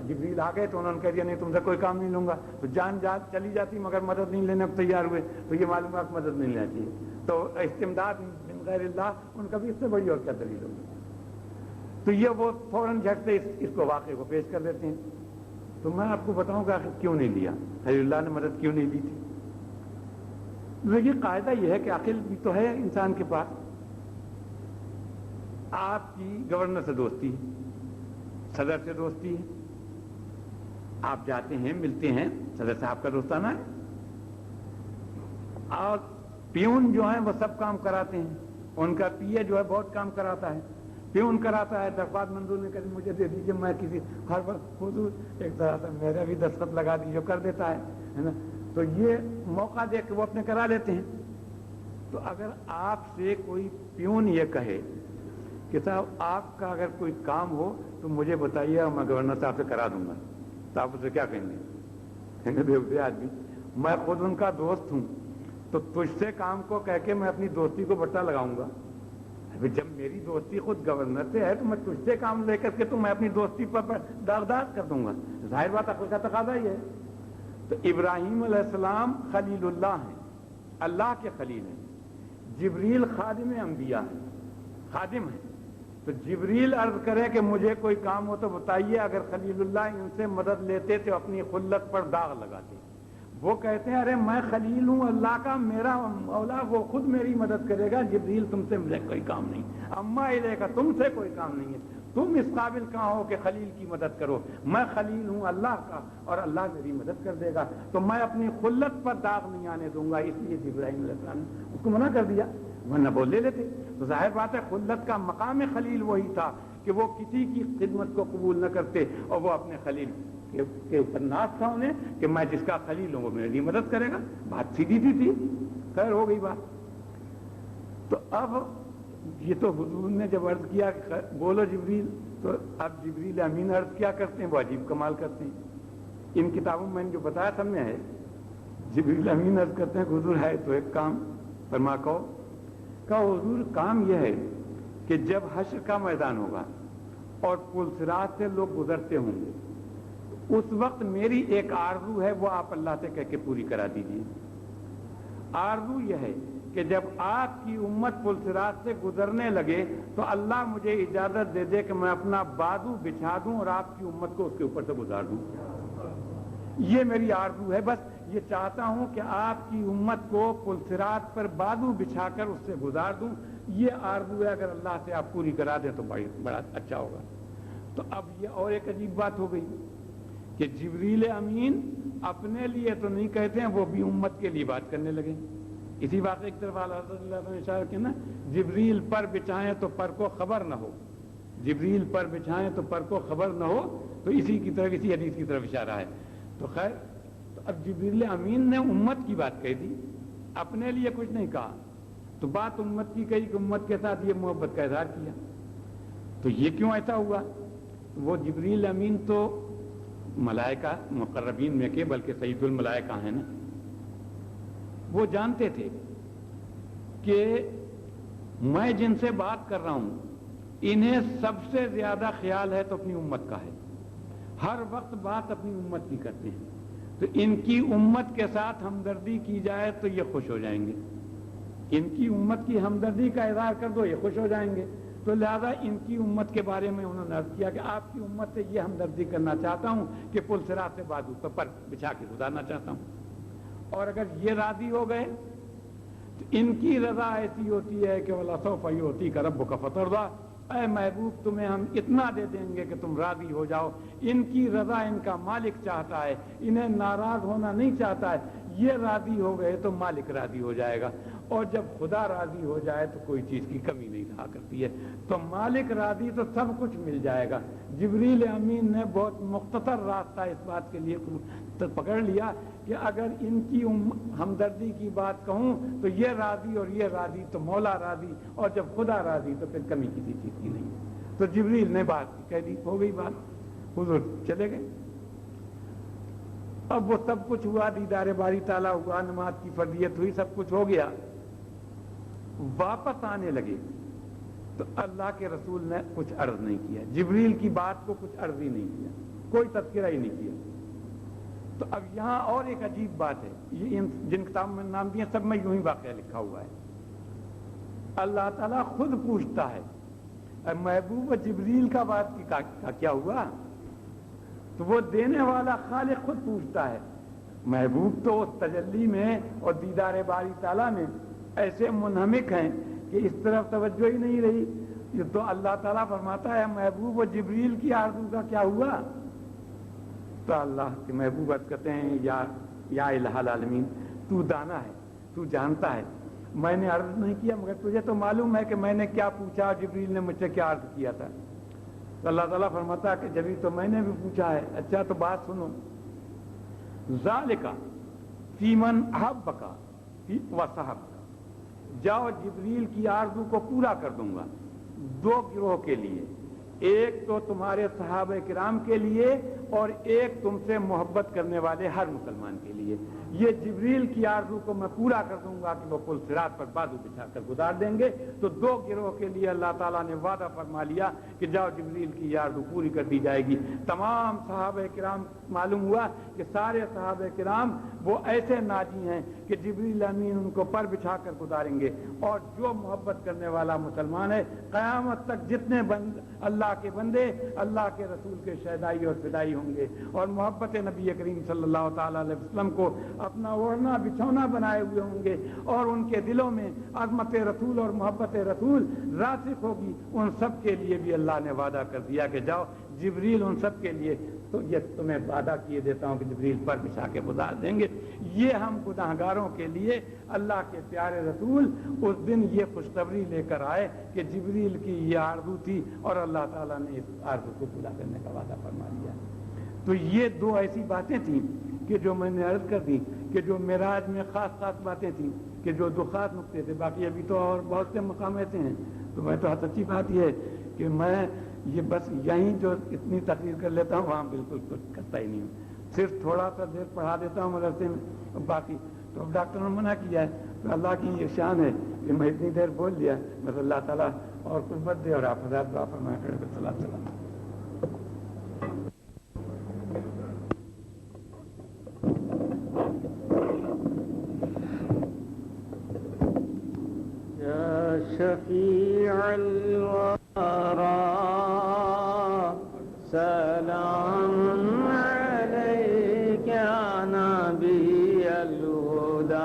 جبریل آ گئے تو انہوں نے کہہ دیا نہیں تم سے کوئی کام نہیں لوں گا، تو جان چلی جاتی مگر مدد نہیں لینے کو تیار ہوئے، تو یہ معلومات مدد نہیں لینا چاہیے۔ تو استمداد من غیر اللہ ان کا بھی اس سے بڑی اور کیا دلیل ہوگی؟ تو یہ وہ فوراً جھٹ سے اس کو واقعے کو پیش کر دیتے ہیں۔ تو میں آپ کو بتاؤں کہ آخر کیوں نہیں لیا، خلیل اللہ نے مدد کیوں نہیں لی تھی؟ دیکھیے قاعدہ یہ ہے کہ عقل بھی تو ہے انسان کے پاس۔ آپ کی گورنر سے دوستی ہے، صدر سے دوستی ہے، آپ جاتے ہیں ملتے ہیں، صدر صاحب کا دوستانہ ہے، اور پیون جو ہیں وہ سب کام کراتے ہیں، ان کا پی اے جو ہے بہت کام کراتا ہے، پیون کراتا ہے، درخواست منظور نہیں کرتی مجھے دے دیجیے، میں کسی ہر وقت حضور ایک طرح سے میرا بھی دستخط لگا دیجیے، کر دیتا ہے نا۔ تو یہ موقع دے کے وہ اپنے کرا لیتے ہیں۔ تو اگر آپ سے کوئی پیون یہ کہے کہ صاحب آپ کا اگر کوئی کام ہو تو مجھے بتائیے اور میں گورنر صاحب سے کرا دوں گا، تو آپ اسے کیا کہیں گے؟ کہیں گے بے آدمی، میں خود ان کا دوست ہوں، تو تجھ سے کام کو کہہ کے میں اپنی دوستی کو بٹا لگاؤں گا؟ جب میری دوستی خود گورنر سے ہے تو میں تجھ سے کام لے کر کے تو میں اپنی دوستی پر داغدار کر دوں گا۔ ظاہر بات عقل کا تقاضا ہی ہے۔ تو ابراہیم علیہ السلام خلیل اللہ ہیں، اللہ کے خلیل ہیں، جبریل خادم انبیاء ہے، خادم ہے۔ تو جبریل عرض کرے کہ مجھے کوئی کام ہو تو بتائیے، اگر خلیل اللہ ان سے مدد لیتے تو اپنی خلت پر داغ لگاتے۔ وہ کہتے ہیں ارے میں خلیل ہوں اللہ کا، میرا مولا وہ خود میری مدد کرے گا، جبریل تم سے مجھے کوئی کام نہیں، اما الیک تم سے کوئی کام نہیں ہے، تم اس قابل کہاں ہو کہ خلیل کی مدد کرو، میں خلیل ہوں اللہ کا اور اللہ میری مدد کر دے گا، تو میں اپنی خلت پر داغ نہیں آنے دوں گا۔ اس لیے ابراہیم علیہ السلام نے اس کو منع کر دیا، ورنہ بول لے لیتے۔ تو ظاہر بات ہے خلت کا مقام خلیل وہی تھا کہ وہ کسی کی خدمت کو قبول نہ کرتے اور وہ اپنے خلیل کے اوپر ناز تھا انہیں کہ میں جس کا خلیل ہوں وہ میرے لیے مدد کرے گا۔ بات سیدھی تھی، خیر ہو گئی بات۔ تو اب یہ تو حضور نے جب عرض کیا کہ بولو جبریل، تو اب جبریل امین عرض کیا کرتے ہیں، وہ عجیب کمال کرتے ہیں۔ ان کتابوں میں جو بتایا سب میں ہے، جبریل امین عرض کرتے ہیں کہ حضور ہے تو ایک کام، فرما کہا حضور کام یہ ہے کہ جب حشر کا میدان ہوگا اور پل صراط سے لوگ گزرتے ہوں گے، اس وقت میری ایک آرزو ہے، وہ آپ اللہ سے کہہ کے پوری کرا دیجیے۔ آرزو یہ ہے کہ جب آپ کی امت پل صراط سے گزرنے لگے تو اللہ مجھے اجازت دے دے کہ میں اپنا بازو بچھا دوں اور آپ کی امت کو اس کے اوپر سے گزار دوں۔ یہ میری آرزو ہے، بس یہ چاہتا ہوں کہ آپ کی امت کو پل صراط پر بازو بچھا کر اس سے گزار دوں۔ یہ آرزو ہے، اگر اللہ سے آپ پوری کرا دیں تو بڑا اچھا ہوگا۔ تو اب یہ اور ایک عجیب بات ہو گئی کہ جبریل امین اپنے لیے تو نہیں کہتے ہیں، وہ بھی امت کے لیے بات کرنے لگے اسی واقعے کی طرف اعلیٰ حضرت اللہ نے اشارہ کیا نا، جبریل پر بچھائیں تو پر کو خبر نہ ہو، جبریل پر بچھائیں تو پر کو خبر نہ ہو، تو اسی کی طرف، اسی حدیث کی طرف اشارہ ہے۔ تو خیر، تو اب جبریل امین نے امت کی بات کہی تھی، اپنے لیے کچھ نہیں کہا، تو بات امت کی کہی کہ امت کے ساتھ یہ محبت کا اظہار کیا۔ تو یہ کیوں ایسا ہوا؟ وہ جبریل امین تو ملائکہ مقربین میں کے بلکہ سید الملائکہ ہیں نا، وہ جانتے تھے کہ میں جن سے بات کر رہا ہوں انہیں سب سے زیادہ خیال ہے تو اپنی امت کا ہے، ہر وقت بات اپنی امت کی کرتے ہیں، تو ان کی امت کے ساتھ ہمدردی کی جائے تو یہ خوش ہو جائیں گے، ان کی امت کی ہمدردی کا اظہار کر دو یہ خوش ہو جائیں گے۔ تو لہذا ان کی امت کے بارے میں انہوں نے عرض کیا کہ آپ کی امت سے یہ ہمدردی کرنا چاہتا ہوں کہ پل صراط سے بازو پر بچھا کے گزارنا چاہتا ہوں، اور اگر یہ راضی ہو گئے تو ان کی رضا ایسی ہوتی ہے کہ وَلَسَوْفَ يُعْطِيكَ رَبُّكَ فَتَرْضَىٰ، اے محبوب تمہیں ہم اتنا دے دیں گے کہ تم راضی ہو جاؤ۔ ان کی رضا ان کا مالک چاہتا ہے، انہیں ناراض ہونا نہیں چاہتا ہے، یہ راضی ہو گئے تو مالک راضی ہو جائے گا، اور جب خدا راضی ہو جائے تو کوئی چیز کی کمی نہیں رہا کرتی ہے، تو مالک راضی تو سب کچھ مل جائے گا۔ جبریل امین نے بہت مختصر راستہ اس بات کے لیے پکڑ لیا کہ اگر ان کی ہمدردی کی بات کہوں تو یہ راضی اور یہ راضی تو مولا راضی، اور جب خدا راضی تو پھر کمی کسی چیز کی نہیں ہے۔ تو جبریل نے بات کہہ دی، ہو گئی بات، حضور چلے گئے۔ اب وہ سب کچھ ہوا، دیدار باری تعالیٰ ہوا، نماز کی فرضیت ہوئی، سب کچھ ہو گیا، واپس آنے لگے تو اللہ کے رسول نے کچھ عرض نہیں کیا، جبریل کی بات کو کچھ عرض ہی نہیں کیا، کوئی تذکرہ ہی نہیں کیا۔ تو اب یہاں اور ایک عجیب بات ہے، یہ جن کتاب میں نام دیے سب میں یوں ہی واقعہ لکھا ہوا ہے۔ اللہ تعالیٰ خود پوچھتا ہے اے محبوب جبریل کا بات کا کیا ہوا؟ تو وہ دینے والا خالق خود پوچھتا ہے۔ محبوب تو اس تجلی میں اور دیدار باری تعالیٰ میں ایسے منہمک ہیں کہ اس طرف توجہ ہی نہیں رہی۔ یہ تو اللہ تعالیٰ فرماتا ہے محبوب و جبریل کی آرزو کا کیا ہوا؟ تو اللہ کے محبوب کہتے ہیں یا الہ العالمین، تو دانا ہے، تو جانتا ہے، میں نے عرض نہیں کیا مگر تجھے تو معلوم ہے کہ میں نے کیا پوچھا، جبریل نے مجھ سے کیا عرض کیا تھا۔ تو اللہ تعالیٰ فرماتا ہے کہ جبھی تو میں نے بھی پوچھا ہے۔ اچھا تو بات سنو، ذالک فی من احبک وصحبک، جاؤ جبریل کی آرزو کو پورا کر دوں گا دو گروہ کے لیے، ایک تو تمہارے صحابہ کرام کے لیے اور ایک تم سے محبت کرنے والے ہر مسلمان کے لیے۔ یہ جبریل کی آرزو کو میں پورا کر دوں گا کہ وہ پل صراط پر بازو بچھا کر گزار دیں گے۔ تو دو گروہ کے لیے اللہ تعالیٰ نے وعدہ فرما لیا کہ جاؤ جبریل کی آرزو پوری کر دی جائے گی۔ تمام صحابہ کرام، معلوم ہوا کہ سارے صحابہ کرام وہ ایسے ناجی ہیں کہ جبریل امین ان کو پر بچھا کر گزاریں گے، اور جو محبت کرنے والا مسلمان ہے قیامت تک جتنے اللہ کے بندے اللہ کے رسول کے شہدائی اور فدائی ہوں گے، اور محبت نبی کریم صلی اللہ تعالیٰ علیہ وسلم کو اپنا اوڑھنا بچھونا بنائے ہوئے ہوں گے، اور ان کے دلوں میں عظمت رسول اور محبت رسول راسخ ہوگی۔ ان سب کے لیے بھی اللہ نے وعدہ کر دیا کہ جاؤ جبریل ان سب کے لیے، تو یہ تمہیں وعدہ کیے دیتا ہوں کہ جبریل پر بچھا کے گزار دیں گے۔ یہ ہم گناہگاروں کے لیے اللہ کے پیارے رسول اس دن یہ خوشخبری لے کر آئے کہ جبریل کی یہ آرزو تھی اور اللہ تعالیٰ نے اس آرزو کو پورا کرنے کا وعدہ فرما لیا۔ تو یہ دو ایسی باتیں تھیں کہ جو میں نے عرض کر دی کہ جو معراج میں خاص خاص باتیں تھیں، کہ جو دو خاص نقطے تھے، باقی ابھی تو اور بہت سے مقام ایسے ہیں۔ تو میں تو سچی بات یہ ہے کہ میں یہ بس یہیں جو اتنی تقریر کر لیتا ہوں وہاں بالکل کچھ کرتا ہی نہیں ہوں، صرف تھوڑا سا دیر پڑھا دیتا ہوں مدرسے میں، باقی تو اب ڈاکٹر نے منع کیا ہے۔ تو اللہ کی یہ شان ہے کہ میں اتنی دیر بول لیا، بس اللہ تعالیٰ اور قوت دے، اور آپ حضرات دعا فرمایا کریں۔ صلی اللہ علیہ وسلم۔ شفیع الورى سلام علیک یا نبی الہدی،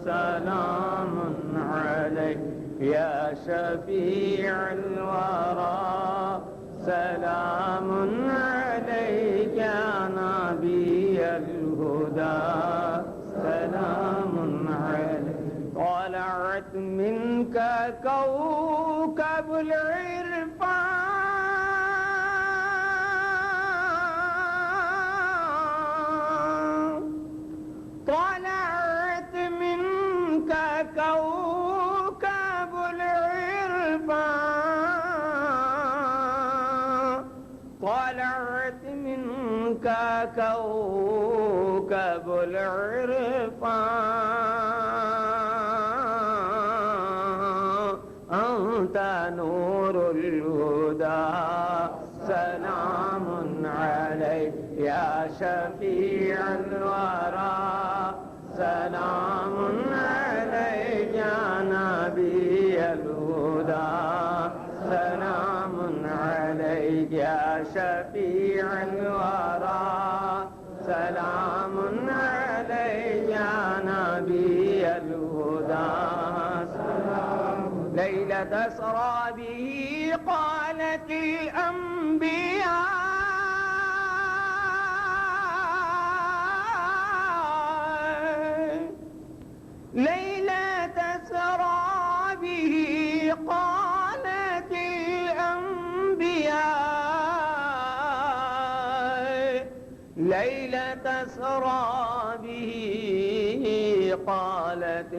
سلام علیک یا شفیع الورى، سلام علیک یا نبی الہدی، سلام علیک العرفان طلعت منك كوكب العرفان طلعت منك كوكب العرفان أنت نور الهدى سلام عليك يا شفيع الورى سلام عليك يا نبي الهدى سلام عليك يا شفيع الورى سلام عليك يا نبي الهدى ليلة أسرى به قالت الأنبياء ليلة أسرى به قالت الأنبياء ليلة أسرى به قالت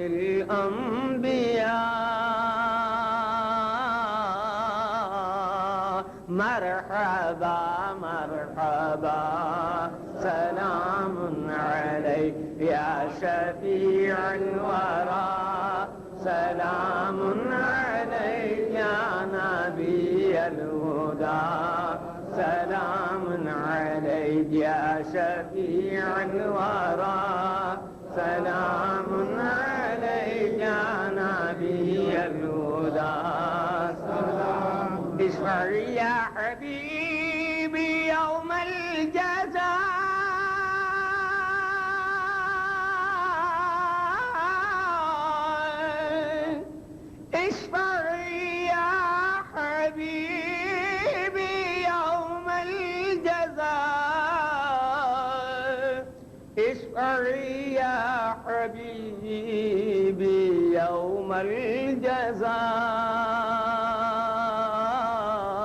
الأنبياء مرحبا مرحبا سلام عليك يا شفيع الورى سلام عليك يا نبي الهدى سلام عليك يا شفيع الورى سلام عليك يا نبي الهدى اشفع يا حبيبي يوم الجزاء اشفع يا حبيبي يوم الجزاء اشفع يا حبيبي يوم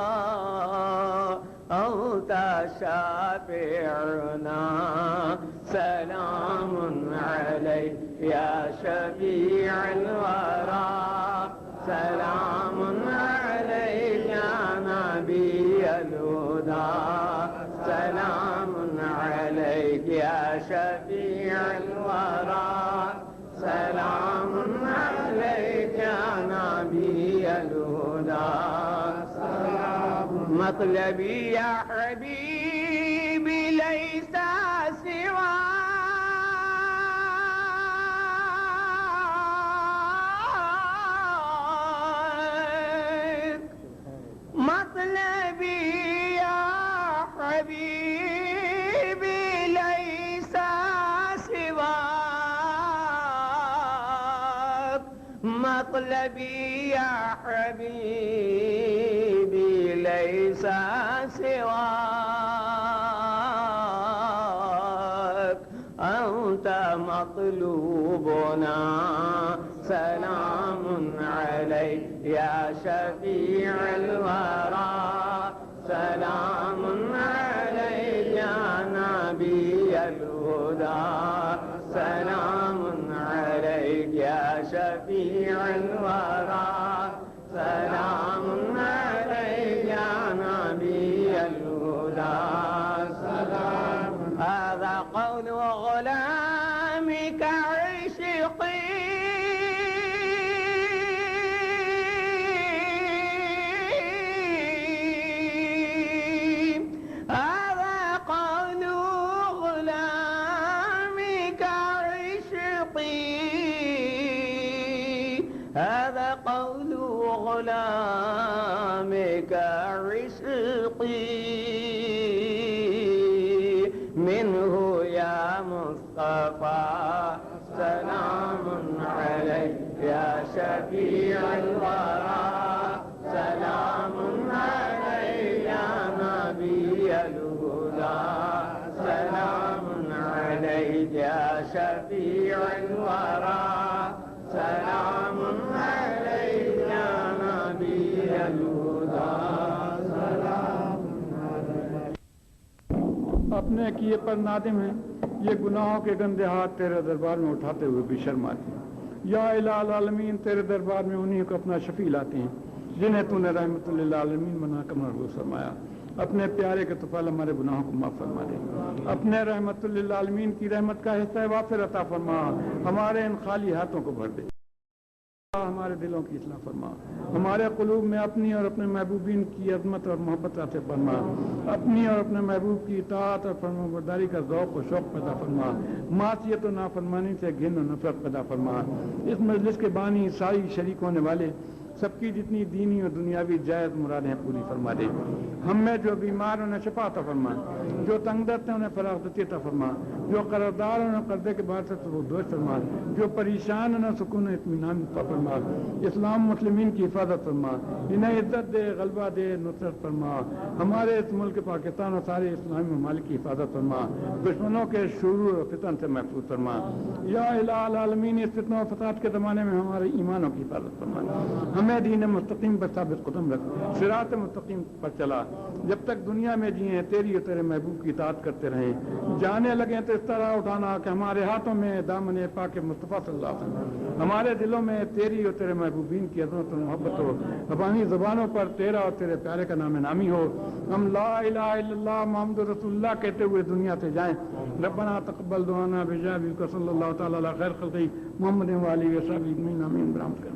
الجزاء أنت شافعنا سلام عليك يا شفيع الورى سلام عليك يا نبي الهدى سلام عليك يا شفيع الورى سلام عليك يا نبي الهدى مطلبي يا حبيبي ليس سواك مطلبي يا حبيبي ليس سواك مطلبي يا حبيبي ليس سواك أنت مطلوبنا سلام عليك يا شفيع الورى سلام عليك يا نبي الهدى سلام عليك يا شفيع الورى سلام عليك يا نبي الهدى هذا قول غلامك عشقي هذا قول غلامك عشقي هذا قول غلامك عشقي منه يا مصطفى سلام عليك يا شفيع الورى سلام عليك يا نبي الهدى سلام عليك يا شفيع الورى سلام عليك يا نبي الهدى اپنے کیے پر نادم ہیں، یہ گناہوں کے گندے ہاتھ تیرے دربار میں اٹھاتے ہوئے بھی شرم آتی ہیں۔ یا الہ العالمین، تیرے دربار میں انہیں کو اپنا شفیع لاتے ہیں جنہیں تو نے رحمت للعالمین بنا کر مرغوب فرمایا۔ اپنے پیارے کے طفل ہمارے گناہوں کو معاف فرما دے، اپنے رحمت للعالمین کی رحمت کا حصہ وافر عطا فرما، ہمارے ان خالی ہاتھوں کو بھر دے، ہمارے دلوں کی اصلاح فرما، ہمارے قلوب میں اپنی اور اپنے محبوبین کی عظمت اور محبت عطا فرما، اپنی اور اپنے محبوب کی اطاعت اور فرمانبرداری کا ذوق و شوق پیدا فرما، معصیت و نافرمانی سے گھن و نفرت پیدا فرما۔ اس مجلس کے بانی ساری شریک ہونے والے سب کی جتنی دینی اور دنیاوی جائز مرادیں پوری فرما دے، ہم میں جو بیمار انہیں شفا عطا فرما، جو تنگ دست ہیں انہیں فراغتی عطا فرما، جو قرضدار انہیں قرضے کے بعد سے دوش فرما، جو پریشان انہیں سکون اطمینان عطا فرما، اسلام مسلمین کی حفاظت فرما، انہیں عزت دے، غلبہ دے، نصرت فرما، ہمارے اس ملک پاکستان اور سارے اسلامی ممالک کی حفاظت فرما، دشمنوں کے شرور و فتن سے محفوظ فرما۔ یا الہ العالمین، اس فتنہ و فساد کے زمانے میں ہمارے ایمانوں کی حفاظت فرما، ہمیں دین مستقیم پر ثابت قدم رکھ، صراط مستقیم پر چلا، جب تک دنیا میں جیئیں تیری اور تیرے محبوب کی اطاعت کرتے رہیں، جانے لگیں تو اس طرح اٹھانا کہ ہمارے ہاتھوں میں دامن پاک مصطفیٰ صلی اللہ علیہ وسلم، ہمارے دلوں میں تیری اور تیرے محبوبین کی عظمت اور محبت ہو، زبانی زبانوں پر تیرا اور تیرے پیارے کا نام نامی ہو، ہم لا الہ الا اللہ محمد رسول اللہ کہتے ہوئے دنیا سے جائیں۔ ربنا تقبل دعانا بجابک صلی اللہ تعالی علی خیر خلقی محمد و آلہ و صحبہ اجمعین، آمین برحمتک۔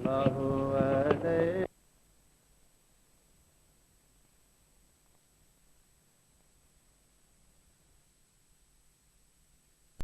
اللہ